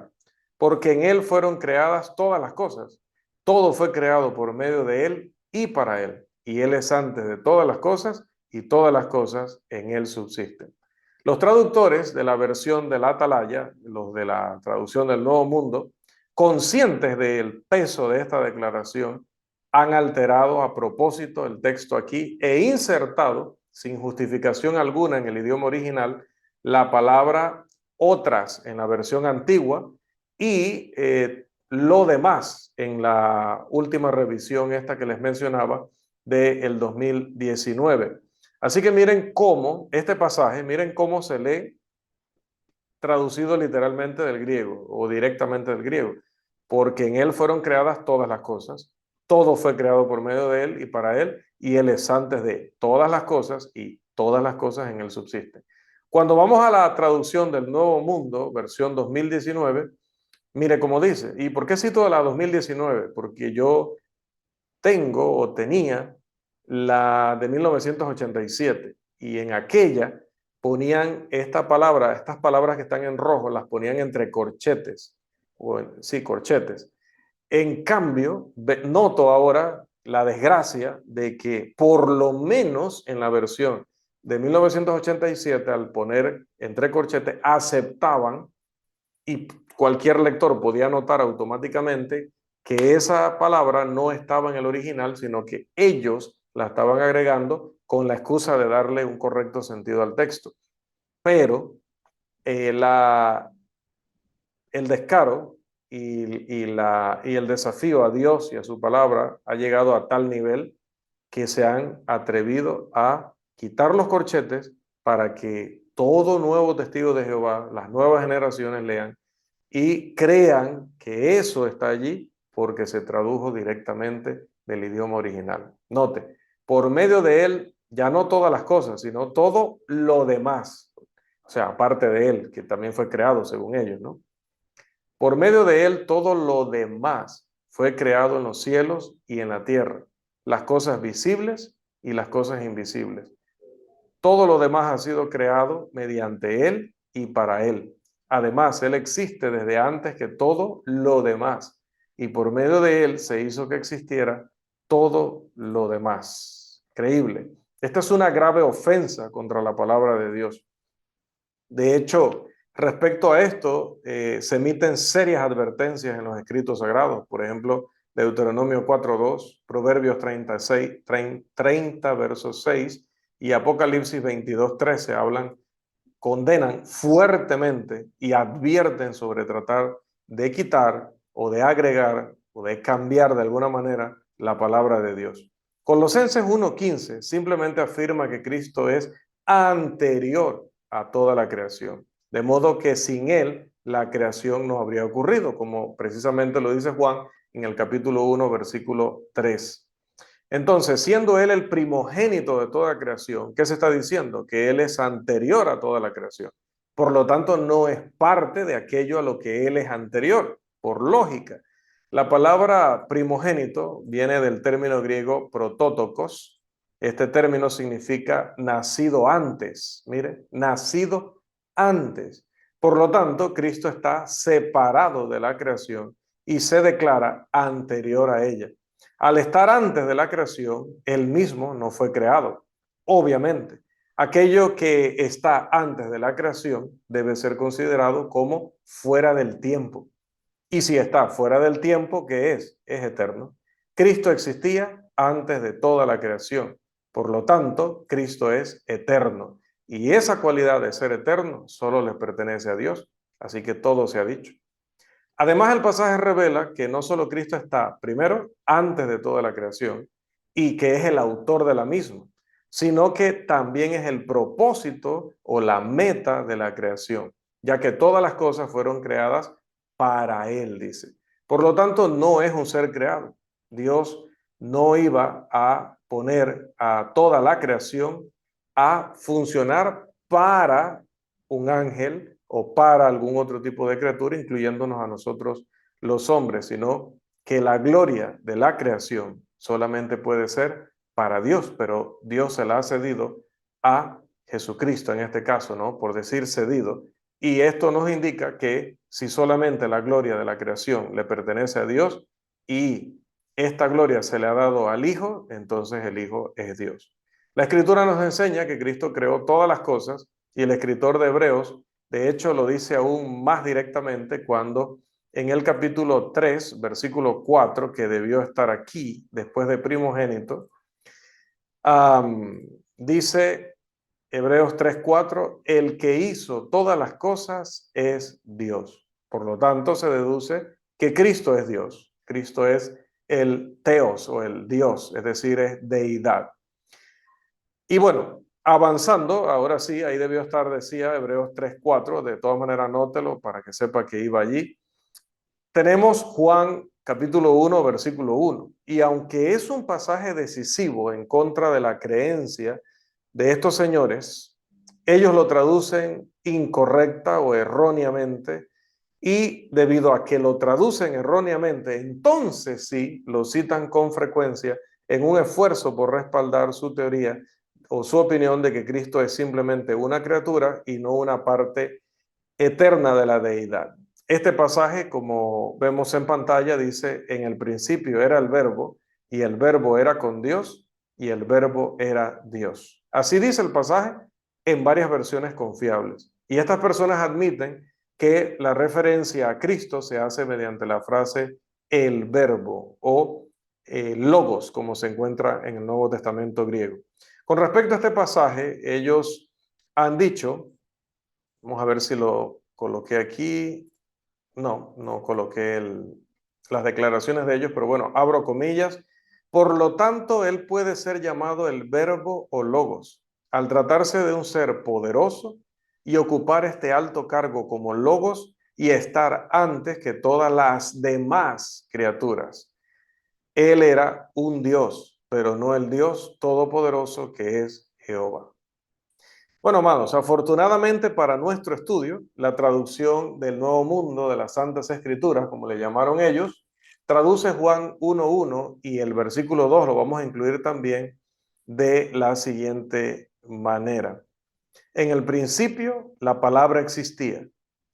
porque en Él fueron creadas todas las cosas. Todo fue creado por medio de Él y para Él. Y Él es antes de todas las cosas y todas las cosas en Él subsisten. Los traductores de la versión de la Atalaya, los de la traducción del Nuevo Mundo, conscientes del peso de esta declaración, han alterado a propósito el texto aquí e insertado, sin justificación alguna en el idioma original, la palabra otras en la versión antigua y lo demás en la última revisión esta que les mencionaba del 2019. Así que miren cómo este pasaje, miren cómo se lee traducido literalmente del griego o directamente del griego, porque en él fueron creadas todas las cosas, todo fue creado por medio de él y para él, y él es antes de todas las cosas y todas las cosas en él subsisten. Cuando vamos a la traducción del Nuevo Mundo, versión 2019, mire cómo dice. ¿Y por qué cito la 2019? Porque yo tengo o tenía la de 1987 y en aquella ponían esta palabra, estas palabras que están en rojo, las ponían entre corchetes, sí, corchetes. En cambio, noto ahora la desgracia de que por lo menos en la versión de 1987, al poner entre corchetes, aceptaban y cualquier lector podía notar automáticamente que esa palabra no estaba en el original, sino que ellos la estaban agregando con la excusa de darle un correcto sentido al texto. Pero el descaro y el desafío a Dios y a su palabra ha llegado a tal nivel que se han atrevido a quitar los corchetes para que todo nuevo testigo de Jehová, las nuevas generaciones lean y crean que eso está allí porque se tradujo directamente del idioma original. Note, por medio de él, ya no todas las cosas, sino todo lo demás. O sea, aparte de él, que también fue creado según ellos, ¿no? Por medio de él, todo lo demás fue creado en los cielos y en la tierra, las cosas visibles y las cosas invisibles. Todo lo demás ha sido creado mediante él y para él. Además, él existe desde antes que todo lo demás y por medio de él se hizo que existiera todo lo demás. Increíble. Esta es una grave ofensa contra la palabra de Dios. De hecho, respecto a esto, se emiten serias advertencias en los escritos sagrados. Por ejemplo, Deuteronomio 4.2, Proverbios 30, versos 6 y Apocalipsis 22.13 condenan fuertemente y advierten sobre tratar de quitar o de agregar o de cambiar de alguna manera la palabra de Dios. Colosenses 1.15 simplemente afirma que Cristo es anterior a toda la creación, de modo que sin él la creación no habría ocurrido, como precisamente lo dice Juan en el capítulo 1, versículo 3. Entonces, siendo él el primogénito de toda creación, ¿qué se está diciendo? Que él es anterior a toda la creación. Por lo tanto, no es parte de aquello a lo que él es anterior, por lógica. La palabra primogénito viene del término griego protótokos. Este término significa nacido antes. Mire, nacido antes. Por lo tanto, Cristo está separado de la creación y se declara anterior a ella. Al estar antes de la creación, él mismo no fue creado. Obviamente, aquello que está antes de la creación debe ser considerado como fuera del tiempo. Y si está fuera del tiempo, ¿qué es? Es eterno. Cristo existía antes de toda la creación. Por lo tanto, Cristo es eterno. Y esa cualidad de ser eterno solo le pertenece a Dios. Así que todo se ha dicho. Además, el pasaje revela que no solo Cristo está, primero, antes de toda la creación y que es el autor de la misma, sino que también es el propósito o la meta de la creación, ya que todas las cosas fueron creadas para Él, dice. Por lo tanto, no es un ser creado. Dios no iba a poner a toda la creación a funcionar para un ángel o para algún otro tipo de criatura, incluyéndonos a nosotros los hombres, sino que la gloria de la creación solamente puede ser para Dios, pero Dios se la ha cedido a Jesucristo en este caso, ¿no? Por decir cedido. Y esto nos indica que si solamente la gloria de la creación le pertenece a Dios y esta gloria se le ha dado al Hijo, entonces el Hijo es Dios. La Escritura nos enseña que Cristo creó todas las cosas y el escritor de Hebreos de hecho, lo dice aún más directamente cuando en el capítulo 3, versículo 4, que debió estar aquí después de primogénito, dice Hebreos 3:4, el que hizo todas las cosas es Dios. Por lo tanto, se deduce que Cristo es Dios. Cristo es el Theos o el Dios, es decir, es deidad. Y bueno, Avanzando, ahora sí, ahí debió estar, decía Hebreos 3:4, de todas maneras anótelo para que sepa que iba allí. Tenemos Juan capítulo 1, versículo 1, y aunque es un pasaje decisivo en contra de la creencia de estos señores, ellos lo traducen incorrecta o erróneamente, y debido a que lo traducen erróneamente, entonces sí lo citan con frecuencia en un esfuerzo por respaldar su teoría o su opinión de que Cristo es simplemente una criatura y no una parte eterna de la deidad. Este pasaje, como vemos en pantalla, dice: en el principio era el verbo, y el verbo era con Dios, y el verbo era Dios. Así dice el pasaje en varias versiones confiables. Y estas personas admiten que la referencia a Cristo se hace mediante la frase el verbo o logos, como se encuentra en el Nuevo Testamento griego. Con respecto a este pasaje, ellos han dicho, vamos a ver si lo coloqué aquí. No coloqué las declaraciones de ellos, pero bueno, abro comillas. Por lo tanto, él puede ser llamado el verbo o logos, al tratarse de un ser poderoso y ocupar este alto cargo como logos y estar antes que todas las demás criaturas. Él era un Dios, pero no el Dios todopoderoso que es Jehová. Bueno, amados, afortunadamente para nuestro estudio, la traducción del Nuevo Mundo de las Santas Escrituras, como le llamaron ellos, traduce Juan 1:1 y el versículo 2 lo vamos a incluir también de la siguiente manera. En el principio la palabra existía,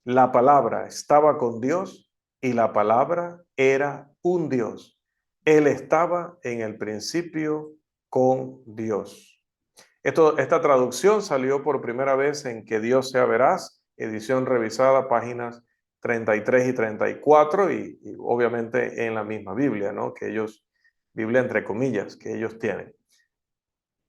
la palabra estaba con Dios y la palabra era un Dios. Él estaba en el principio con Dios. Esta traducción salió por primera vez en Que Dios sea veraz, edición revisada, páginas 33 y 34, y obviamente en la misma Biblia, ¿no? Que ellos, Biblia entre comillas, que ellos tienen.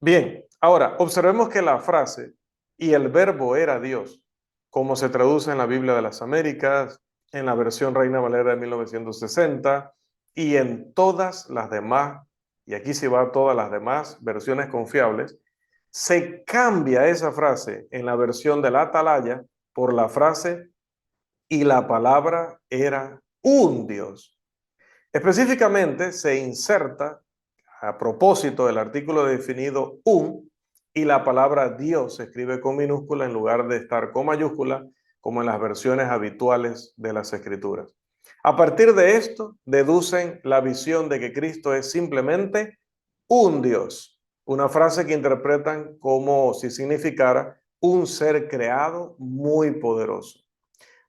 Bien, ahora observemos que la frase "y el verbo era Dios", como se traduce en la Biblia de las Américas, en la versión Reina Valera de 1960 y en todas las demás, y aquí sí va todas las demás versiones confiables, se cambia esa frase en la versión de la Atalaya por la frase "y la palabra era un Dios". Específicamente se inserta, a propósito del artículo definido un, y la palabra Dios se escribe con minúscula en lugar de estar con mayúscula, como en las versiones habituales de las Escrituras. A partir de esto, deducen la visión de que Cristo es simplemente un Dios, una frase que interpretan como si significara un ser creado muy poderoso.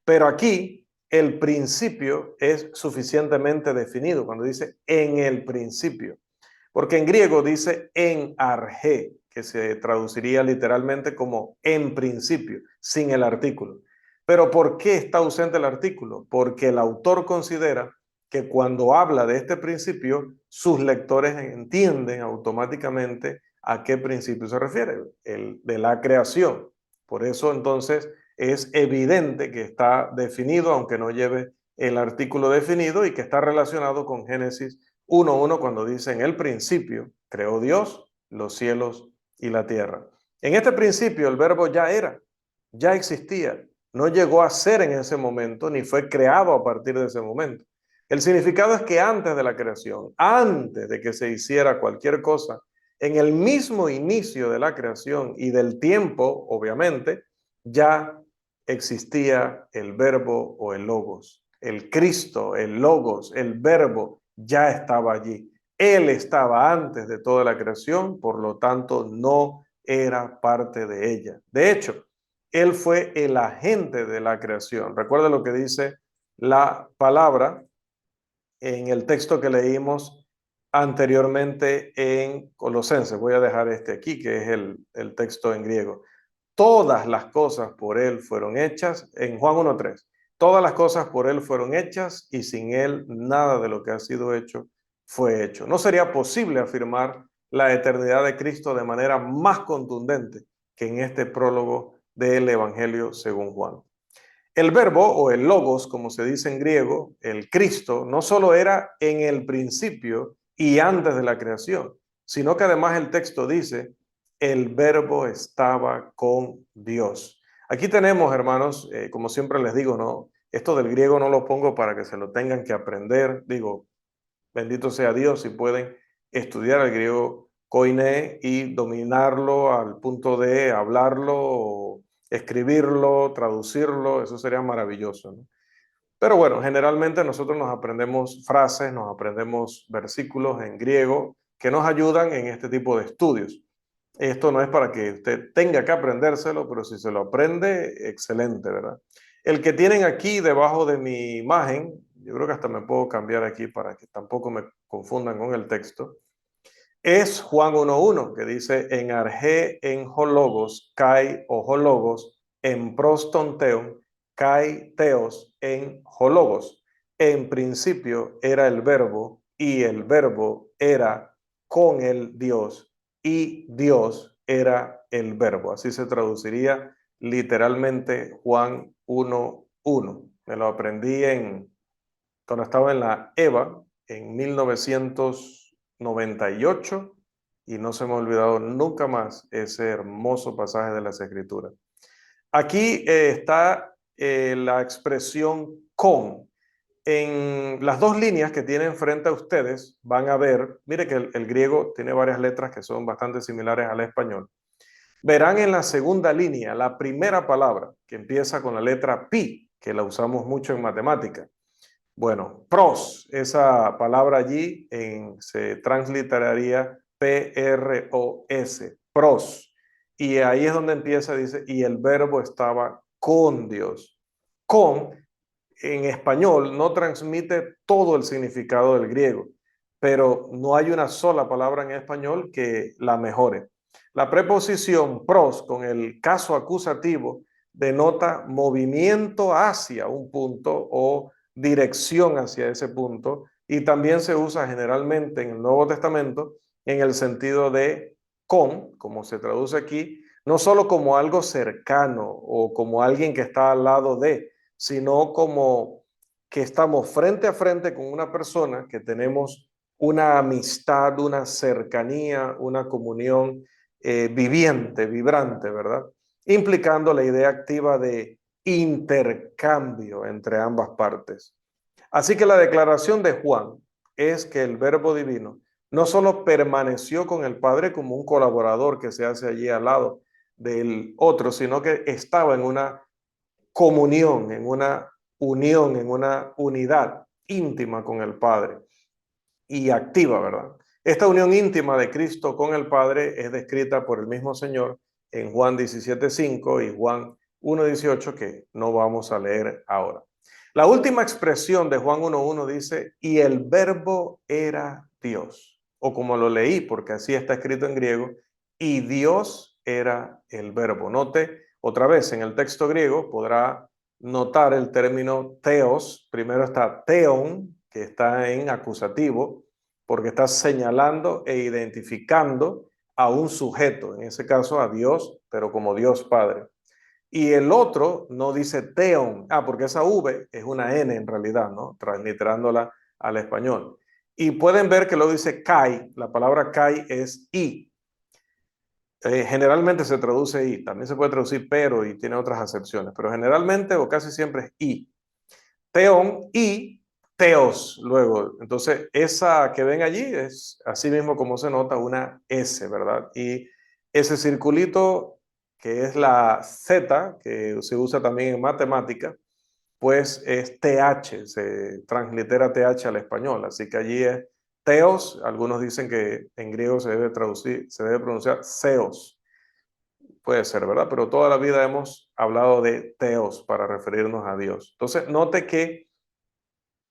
Pero aquí el principio es suficientemente definido cuando dice en el principio, porque en griego dice en arge, que se traduciría literalmente como en principio, sin el artículo. Pero ¿por qué está ausente el artículo? Porque el autor considera que cuando habla de este principio, sus lectores entienden automáticamente a qué principio se refiere, el de la creación. Por eso entonces es evidente que está definido, aunque no lleve el artículo definido, y que está relacionado con Génesis 1:1 cuando dice: en el principio creó Dios los cielos y la tierra. En este principio el verbo ya era, ya existía, no llegó a ser en ese momento, ni fue creado a partir de ese momento. El significado es que antes de la creación, antes de que se hiciera cualquier cosa, en el mismo inicio de la creación y del tiempo, obviamente, ya existía el verbo o el logos. El Cristo, el logos, el verbo ya estaba allí. Él estaba antes de toda la creación, por lo tanto no era parte de ella. De hecho, él fue el agente de la creación. Recuerda lo que dice la palabra en el texto que leímos anteriormente en Colosenses. Voy a dejar este aquí, que es el texto en griego. Todas las cosas por él fueron hechas, en Juan 1:3. Todas las cosas por él fueron hechas y sin él nada de lo que ha sido hecho fue hecho. No sería posible afirmar la eternidad de Cristo de manera más contundente que en este prólogo del Evangelio según Juan. El verbo o el logos, como se dice en griego, el Cristo, no solo era en el principio y antes de la creación, sino que además el texto dice el verbo estaba con Dios. Aquí tenemos, hermanos, como siempre les digo, ¿no? Esto del griego no lo pongo para que se lo tengan que aprender. Digo, bendito sea Dios si pueden estudiar el griego koiné y dominarlo al punto de hablarlo, escribirlo, traducirlo. Eso sería maravilloso, ¿no? Pero bueno, generalmente nosotros nos aprendemos frases, nos aprendemos versículos en griego que nos ayudan en este tipo de estudios. Esto no es para que usted tenga que aprendérselo, pero si se lo aprende, excelente, ¿verdad? El que tienen aquí debajo de mi imagen, yo creo que hasta me puedo cambiar aquí para que tampoco me confundan con el texto, es Juan 1:1, que dice, en arge en hologos, kai o hologos, en prostonteon, kai teos en hologos. En principio era el verbo, y el verbo era con el Dios, y Dios era el verbo. Así se traduciría literalmente Juan 1:1. Me lo aprendí cuando estaba en la EVA en 1998 y no se me ha olvidado nunca más ese hermoso pasaje de las Escrituras. Aquí está la expresión con. En las dos líneas que tienen frente a ustedes van a ver, mire que el griego tiene varias letras que son bastante similares al español. Verán en la segunda línea la primera palabra que empieza con la letra pi, que la usamos mucho en matemática. Bueno, pros, esa palabra allí se transliteraría P-R-O-S, pros. Y ahí es donde empieza, dice, y el verbo estaba con Dios. Con, en español, no transmite todo el significado del griego, pero no hay una sola palabra en español que la mejore. La preposición pros con el caso acusativo denota movimiento hacia un punto o dirección hacia ese punto, y también se usa generalmente en el Nuevo Testamento en el sentido de con, como se traduce aquí, no solo como algo cercano o como alguien que está al lado de, sino como que estamos frente a frente con una persona, que tenemos una amistad, una cercanía, una comunión viviente, vibrante, ¿verdad? Implicando la idea activa de intercambio entre ambas partes. Así que la declaración de Juan es que el Verbo Divino no solo permaneció con el Padre como un colaborador que se hace allí al lado del otro, sino que estaba en una comunión, en una unión, en una unidad íntima con el Padre y activa, ¿verdad? Esta unión íntima de Cristo con el Padre es descrita por el mismo Señor en Juan 17:5 y Juan 1:18, que no vamos a leer ahora. La última expresión de Juan 1:1 dice, y el verbo era Dios, o como lo leí, porque así está escrito en griego, y Dios era el verbo. Note otra vez, en el texto griego podrá notar el término theos. Primero está theon, que está en acusativo, porque está señalando e identificando a un sujeto, en ese caso a Dios, pero como Dios Padre. Y el otro no dice theon, porque esa V es una N en realidad, ¿no? Transliterándola al español. Y pueden ver que lo dice kai, la palabra kai es i. Generalmente se traduce i, también se puede traducir pero y tiene otras acepciones, pero generalmente o casi siempre es i. Theon y teos luego. Entonces, esa que ven allí es así mismo como se nota una S, ¿verdad? Y ese circulito que es la Z, que se usa también en matemática, pues es TH, se translitera TH al español. Así que allí es teos, algunos dicen que en griego se debe traducir, se debe pronunciar seos. Puede ser, ¿verdad? Pero toda la vida hemos hablado de teos para referirnos a Dios. Entonces, note que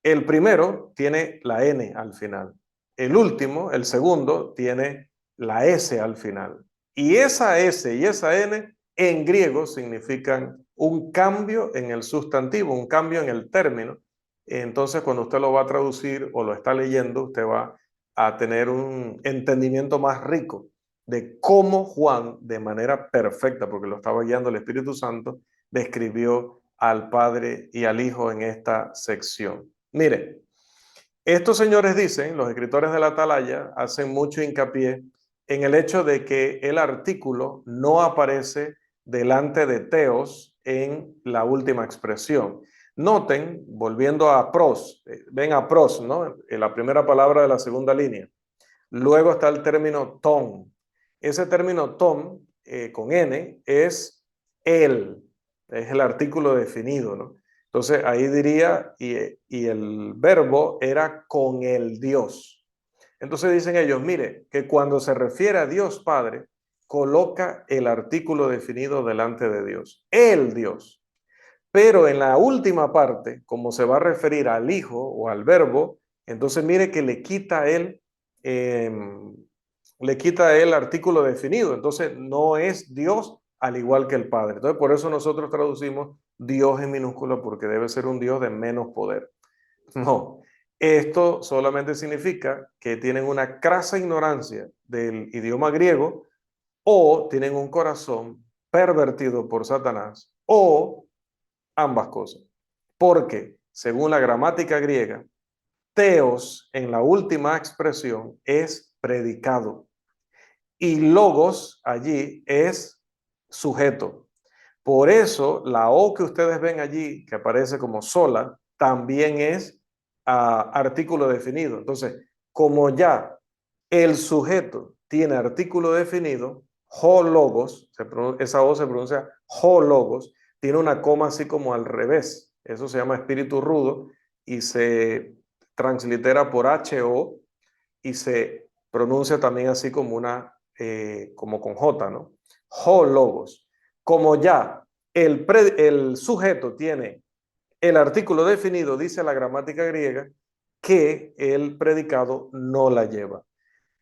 el primero tiene la N al final. El último, el segundo, tiene la S al final. Y esa S y esa N en griego significan un cambio en el sustantivo, un cambio en el término. Entonces, cuando usted lo va a traducir o lo está leyendo, usted va a tener un entendimiento más rico de cómo Juan, de manera perfecta, porque lo estaba guiando el Espíritu Santo, describió al Padre y al Hijo en esta sección. Mire, estos señores dicen, los escritores de la Atalaya hacen mucho hincapié en el hecho de que el artículo no aparece delante de teos en la última expresión. Noten, volviendo a pros, ven a pros, ¿no? En la primera palabra de la segunda línea. Luego está el término ton. Ese término ton, con N, es el artículo definido, ¿no? Entonces ahí diría, y el verbo era con el Dios. Entonces dicen ellos, mire, que cuando se refiere a Dios Padre, coloca el artículo definido delante de Dios, el Dios. Pero en la última parte, como se va a referir al Hijo o al Verbo, entonces mire que le quita el artículo definido. Entonces no es Dios al igual que el Padre. Entonces por eso nosotros traducimos Dios en minúscula, porque debe ser un Dios de menos poder. No, esto solamente significa que tienen una crasa ignorancia del idioma griego, o tienen un corazón pervertido por Satanás, o ambas cosas. Porque, según la gramática griega, teos en la última expresión es predicado y logos allí es sujeto. Por eso la O que ustedes ven allí, que aparece como sola, también es artículo definido. Entonces, como ya el sujeto tiene artículo definido, hologos, esa O se pronuncia hologos, tiene una coma así como al revés. Eso se llama espíritu rudo y se translitera por HO y se pronuncia también así como como con J, ¿no? Hologos. Como ya el sujeto tiene el artículo definido, dice la gramática griega, que el predicado no la lleva.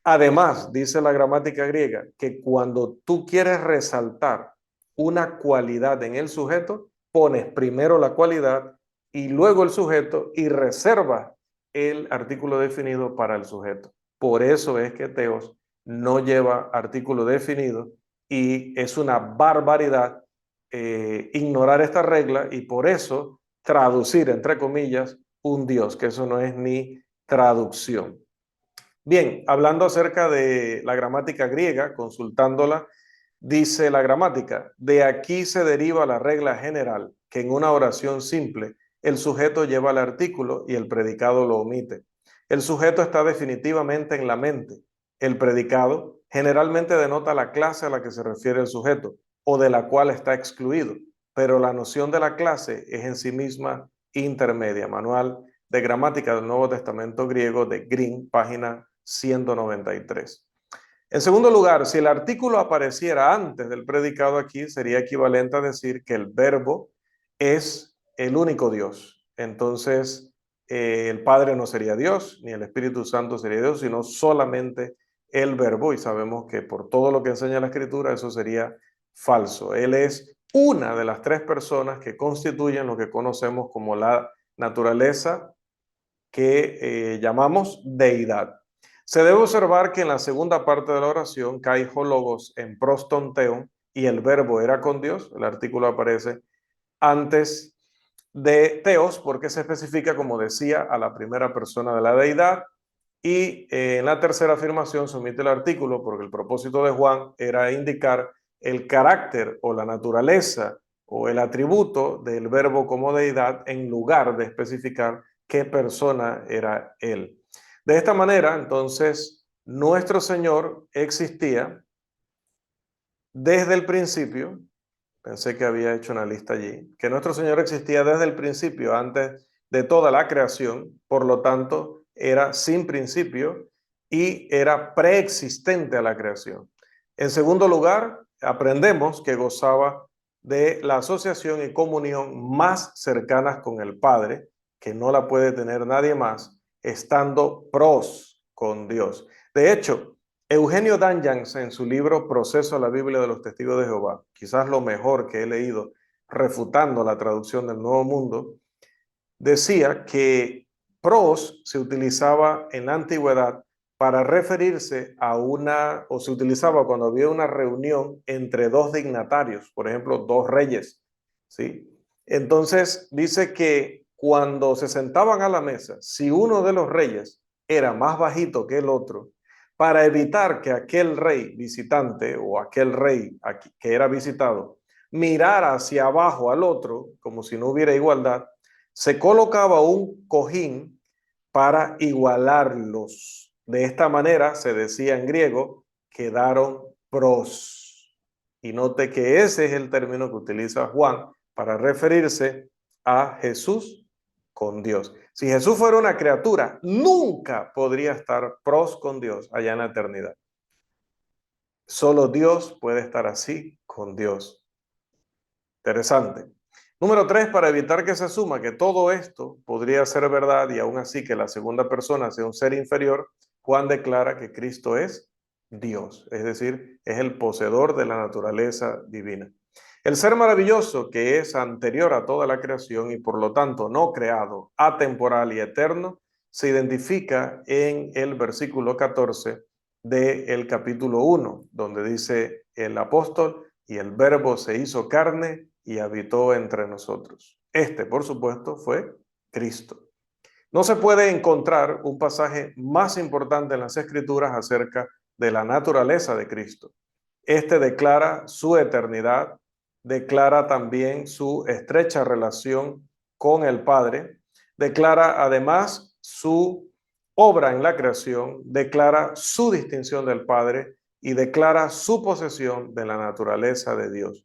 Además, dice la gramática griega, que cuando tú quieres resaltar una cualidad en el sujeto, pones primero la cualidad y luego el sujeto y reservas el artículo definido para el sujeto. Por eso es que teos no lleva artículo definido y es una barbaridad ignorar esta regla y por eso traducir, entre comillas, un Dios, que eso no es ni traducción. Bien, hablando acerca de la gramática griega, consultándola, dice la gramática, de aquí se deriva la regla general, que en una oración simple el sujeto lleva el artículo y el predicado lo omite. El sujeto está definitivamente en la mente. El predicado generalmente denota la clase a la que se refiere el sujeto o de la cual está excluido, pero la noción de la clase es en sí misma intermedia. Manual de Gramática del Nuevo Testamento Griego de Green, página 193. En segundo lugar, si el artículo apareciera antes del predicado aquí, sería equivalente a decir que el verbo es el único Dios. Entonces, el Padre no sería Dios, ni el Espíritu Santo sería Dios, sino solamente el verbo. Y sabemos que por todo lo que enseña la Escritura, eso sería falso. Él es una de las tres personas que constituyen lo que conocemos como la naturaleza que llamamos deidad. Se debe observar que en la segunda parte de la oración, kai hologos en proston theon, y el verbo era con Dios, el artículo aparece antes de teos porque se especifica, como decía, a la primera persona de la deidad, y en la tercera afirmación se omite el artículo porque el propósito de Juan era indicar el carácter o la naturaleza o el atributo del verbo como deidad en lugar de especificar qué persona era él. De esta manera, entonces, nuestro Señor existía desde el principio. Pensé que había hecho una lista allí. Que nuestro Señor existía desde el principio, antes de toda la creación. Por lo tanto, era sin principio y era preexistente a la creación. En segundo lugar, aprendemos que gozaba de la asociación y comunión más cercanas con el Padre, que no la puede tener nadie más, estando pros con Dios. De hecho, Eugenio D'Anjans, en su libro Proceso a la Biblia de los Testigos de Jehová, quizás lo mejor que he leído refutando la traducción del Nuevo Mundo, decía que pros se utilizaba en la antigüedad para referirse a o se utilizaba cuando había una reunión entre dos dignatarios, por ejemplo, dos reyes, ¿sí? Entonces dice que cuando se sentaban a la mesa, si uno de los reyes era más bajito que el otro, para evitar que aquel rey visitante o aquel rey que era visitado mirara hacia abajo al otro, como si no hubiera igualdad, se colocaba un cojín para igualarlos. De esta manera, se decía en griego, quedaron pros. Y note que ese es el término que utiliza Juan para referirse a Jesús con Dios. Si Jesús fuera una criatura, nunca podría estar pros con Dios allá en la eternidad. Solo Dios puede estar así con Dios. Interesante. Número 3, para evitar que se asuma que todo esto podría ser verdad y aún así que la segunda persona sea un ser inferior, Juan declara que Cristo es Dios, es decir, es el poseedor de la naturaleza divina. El ser maravilloso que es anterior a toda la creación y por lo tanto no creado, atemporal y eterno, se identifica en el versículo 14 del capítulo 1, donde dice el apóstol, y el verbo se hizo carne y habitó entre nosotros. Este, por supuesto, fue Cristo. No se puede encontrar un pasaje más importante en las Escrituras acerca de la naturaleza de Cristo. Este declara su eternidad, declara también su estrecha relación con el Padre, declara además su obra en la creación, declara su distinción del Padre y declara su posesión de la naturaleza de Dios.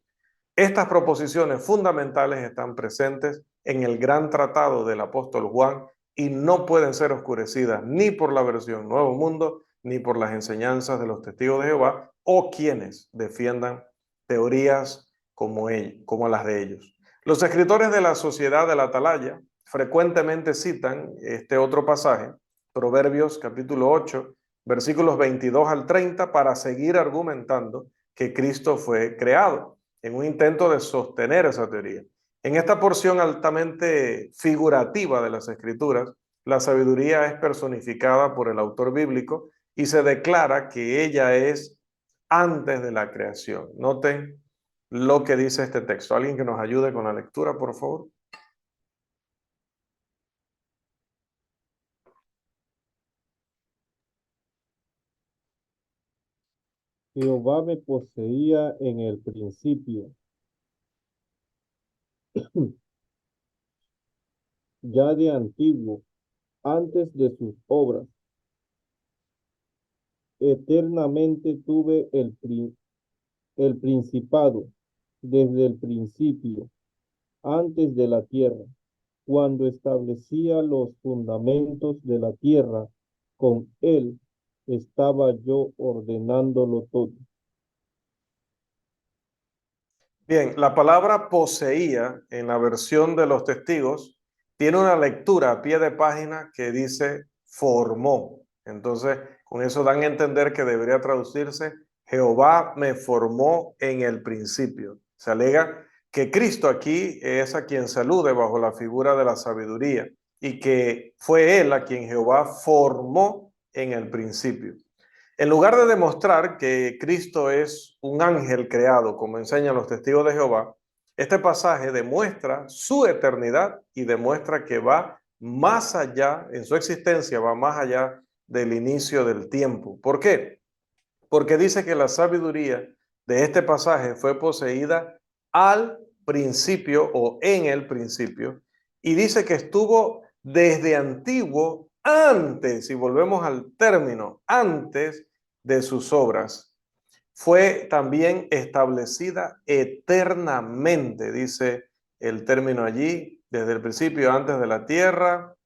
Estas proposiciones fundamentales están presentes en el gran tratado del apóstol Juan y no pueden ser oscurecidas ni por la versión Nuevo Mundo ni por las enseñanzas de los testigos de Jehová o quienes defiendan teorías como las de ellos. Los escritores de la Sociedad de la Atalaya frecuentemente citan este otro pasaje, Proverbios capítulo 8, versículos 22 al 30, para seguir argumentando que Cristo fue creado, en un intento de sostener esa teoría. En esta porción altamente figurativa de las Escrituras, la sabiduría es personificada por el autor bíblico y se declara que ella es antes de la creación. Noten lo que dice este texto. ¿Alguien que nos ayude con la lectura, por favor? Jehová me poseía en el principio, ya de antiguo, antes de sus obras. Eternamente tuve el principado desde el principio, antes de la tierra, cuando establecía los fundamentos de la tierra, con él estaba yo ordenándolo todo. Bien, la palabra poseía en la versión de los testigos tiene una lectura a pie de página que dice formó. Entonces, con eso dan a entender que debería traducirse Jehová me formó en el principio. Se alega que Cristo aquí es a quien se alude bajo la figura de la sabiduría y que fue él a quien Jehová formó en el principio. En lugar de demostrar que Cristo es un ángel creado, como enseñan los testigos de Jehová, este pasaje demuestra su eternidad y demuestra que va más allá, en su existencia va más allá del inicio del tiempo. ¿Por qué? Porque dice que la sabiduría de este pasaje fue poseída al principio o en el principio, y dice que estuvo desde antiguo, antes, y volvemos al término, antes de sus obras. Fue también establecida eternamente, dice el término allí, desde el principio, antes de la tierra,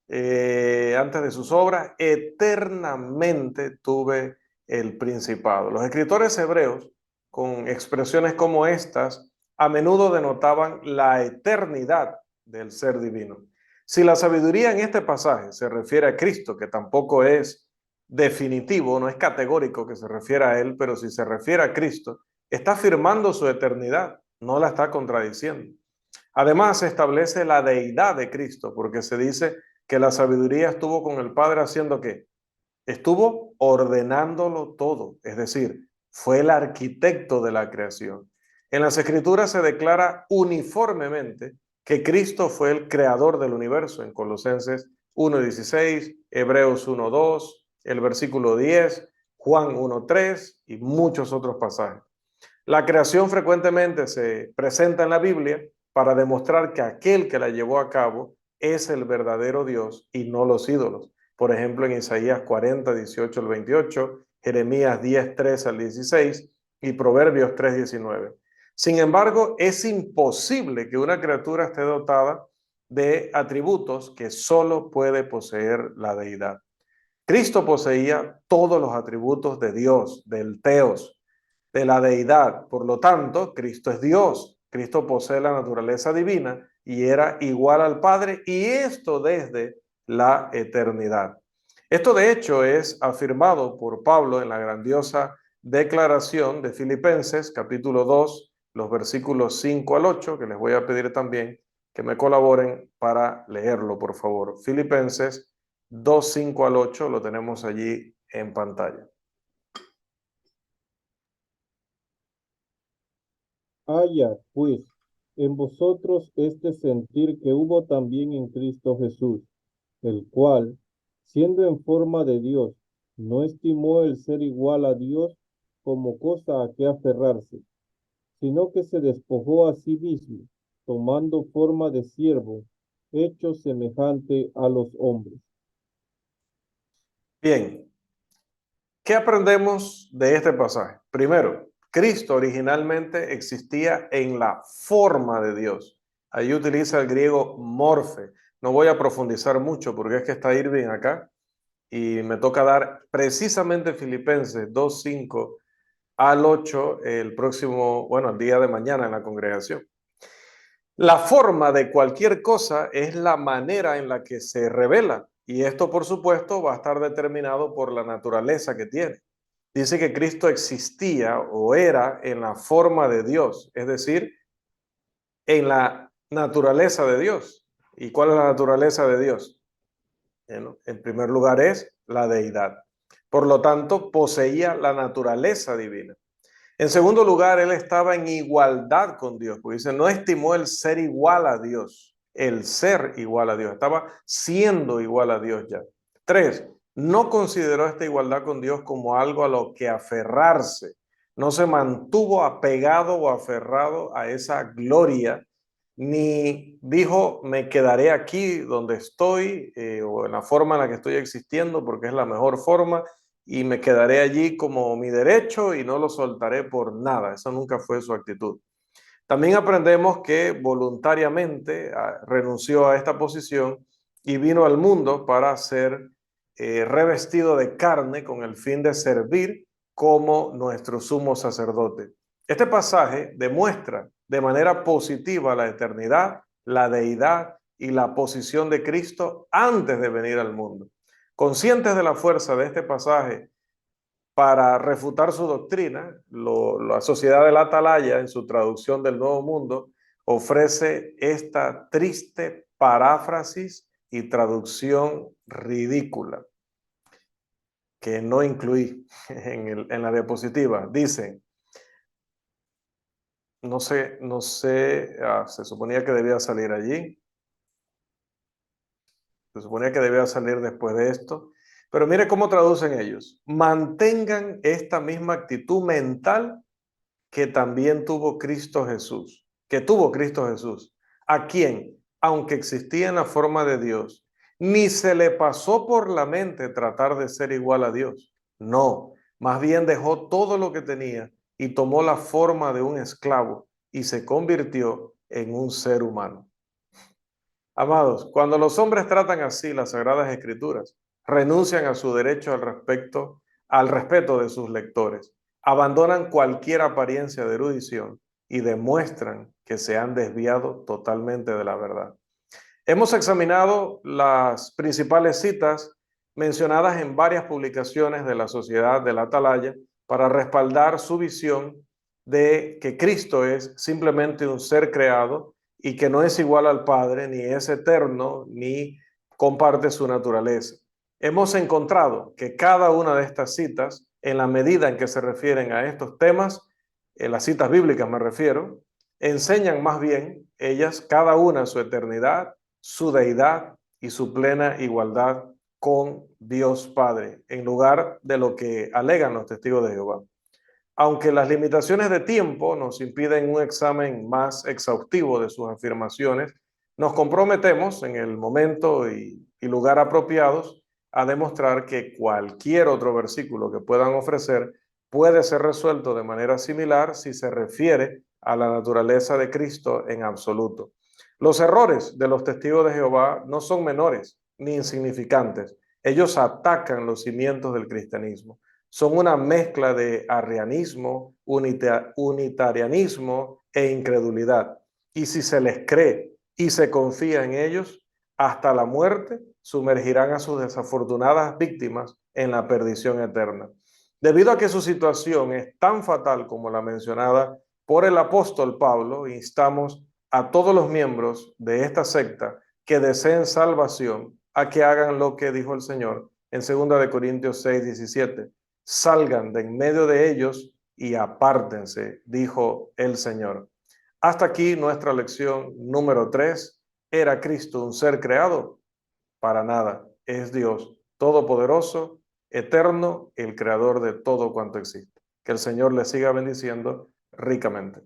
antes de sus obras, eternamente tuve el principado. Los escritores hebreos, con expresiones como estas, a menudo denotaban la eternidad del ser divino. Si la sabiduría en este pasaje se refiere a Cristo, que tampoco es definitivo, no es categórico que se refiere a él, pero si se refiere a Cristo, está afirmando su eternidad, no la está contradiciendo. Además, se establece la deidad de Cristo, porque se dice que la sabiduría estuvo con el Padre haciendo ¿qué? Estuvo ordenándolo todo, es decir, fue el arquitecto de la creación. En las Escrituras se declara uniformemente que Cristo fue el creador del universo, en Colosenses 1:16, Hebreos 1:2, el versículo 10, Juan 1:3 y muchos otros pasajes. La creación frecuentemente se presenta en la Biblia para demostrar que aquel que la llevó a cabo es el verdadero Dios y no los ídolos. Por ejemplo, en Isaías 40, 18 al 28, Jeremías 10, 3 al 16 y Proverbios 3, 19. Sin embargo, es imposible que una criatura esté dotada de atributos que solo puede poseer la deidad. Cristo poseía todos los atributos de Dios, del Teos, de la deidad. Por lo tanto, Cristo es Dios. Cristo posee la naturaleza divina y era igual al Padre, y esto desde la eternidad. Esto de hecho es afirmado por Pablo en la grandiosa declaración de Filipenses, capítulo 2, los versículos 5 al 8, que les voy a pedir también que me colaboren para leerlo, por favor. Filipenses 2, 5 al 8, lo tenemos allí en pantalla. Haya, pues, en vosotros este sentir que hubo también en Cristo Jesús, el cual, siendo en forma de Dios, no estimó el ser igual a Dios como cosa a que aferrarse, sino que se despojó a sí mismo, tomando forma de siervo, hecho semejante a los hombres. Bien, ¿qué aprendemos de este pasaje? Primero, Cristo originalmente existía en la forma de Dios. Ahí utiliza el griego morfe. No voy a profundizar mucho porque es que está Irving acá y me toca dar precisamente Filipenses 2, 5 al 8 el próximo, el día de mañana en la congregación. La forma de cualquier cosa es la manera en la que se revela, y esto por supuesto va a estar determinado por la naturaleza que tiene. Dice que Cristo existía o era en la forma de Dios, es decir, en la naturaleza de Dios. ¿Y cuál es la naturaleza de Dios? En primer lugar es la deidad. Por lo tanto, poseía la naturaleza divina. En segundo lugar, él estaba en igualdad con Dios, porque dice, no estimó el ser igual a Dios, el ser igual a Dios, estaba siendo igual a Dios ya. 3, no consideró esta igualdad con Dios como algo a lo que aferrarse, no se mantuvo apegado o aferrado a esa gloria, ni dijo, me quedaré aquí donde estoy o en la forma en la que estoy existiendo porque es la mejor forma, y me quedaré allí como mi derecho y no lo soltaré por nada. Esa nunca fue su actitud. También aprendemos que voluntariamente renunció a esta posición y vino al mundo para ser revestido de carne con el fin de servir como nuestro sumo sacerdote. Este pasaje demuestra de manera positiva la eternidad, la deidad y la posición de Cristo antes de venir al mundo. Conscientes de la fuerza de este pasaje para refutar su doctrina, la Sociedad de la Atalaya, en su traducción del Nuevo Mundo, ofrece esta triste paráfrasis y traducción ridícula que no incluí en la diapositiva. Dice, no sé, se suponía que debía salir allí. Se suponía que debía salir después de esto. Pero mire cómo traducen ellos. Mantengan esta misma actitud mental que también tuvo Cristo Jesús, a quien, aunque existía en la forma de Dios, ni se le pasó por la mente tratar de ser igual a Dios. No, más bien dejó todo lo que tenía y tomó la forma de un esclavo y se convirtió en un ser humano. Amados, cuando los hombres tratan así las Sagradas Escrituras, renuncian a su derecho al respeto de sus lectores, abandonan cualquier apariencia de erudición y demuestran que se han desviado totalmente de la verdad. Hemos examinado las principales citas mencionadas en varias publicaciones de la Sociedad de la Atalaya para respaldar su visión de que Cristo es simplemente un ser creado y que no es igual al Padre, ni es eterno, ni comparte su naturaleza. Hemos encontrado que cada una de estas citas, en la medida en que se refieren a estos temas, en las citas bíblicas me refiero, enseñan más bien ellas cada una su eternidad, su deidad y su plena igualdad con Dios Padre, en lugar de lo que alegan los testigos de Jehová. Aunque las limitaciones de tiempo nos impiden un examen más exhaustivo de sus afirmaciones, nos comprometemos en el momento y lugar apropiados a demostrar que cualquier otro versículo que puedan ofrecer puede ser resuelto de manera similar si se refiere a la naturaleza de Cristo en absoluto. Los errores de los testigos de Jehová no son menores ni insignificantes. Ellos atacan los cimientos del cristianismo. Son una mezcla de arrianismo, unitarianismo e incredulidad. Y si se les cree y se confía en ellos, hasta la muerte sumergirán a sus desafortunadas víctimas en la perdición eterna. Debido a que su situación es tan fatal como la mencionada por el apóstol Pablo, instamos a todos los miembros de esta secta que deseen salvación a que hagan lo que dijo el Señor en 2 Corintios 6:17. Salgan de en medio de ellos y apártense, dijo el Señor. Hasta aquí nuestra lección número 3. ¿Era Cristo un ser creado? Para nada. Es Dios todopoderoso, eterno, el creador de todo cuanto existe. Que el Señor le siga bendiciendo ricamente.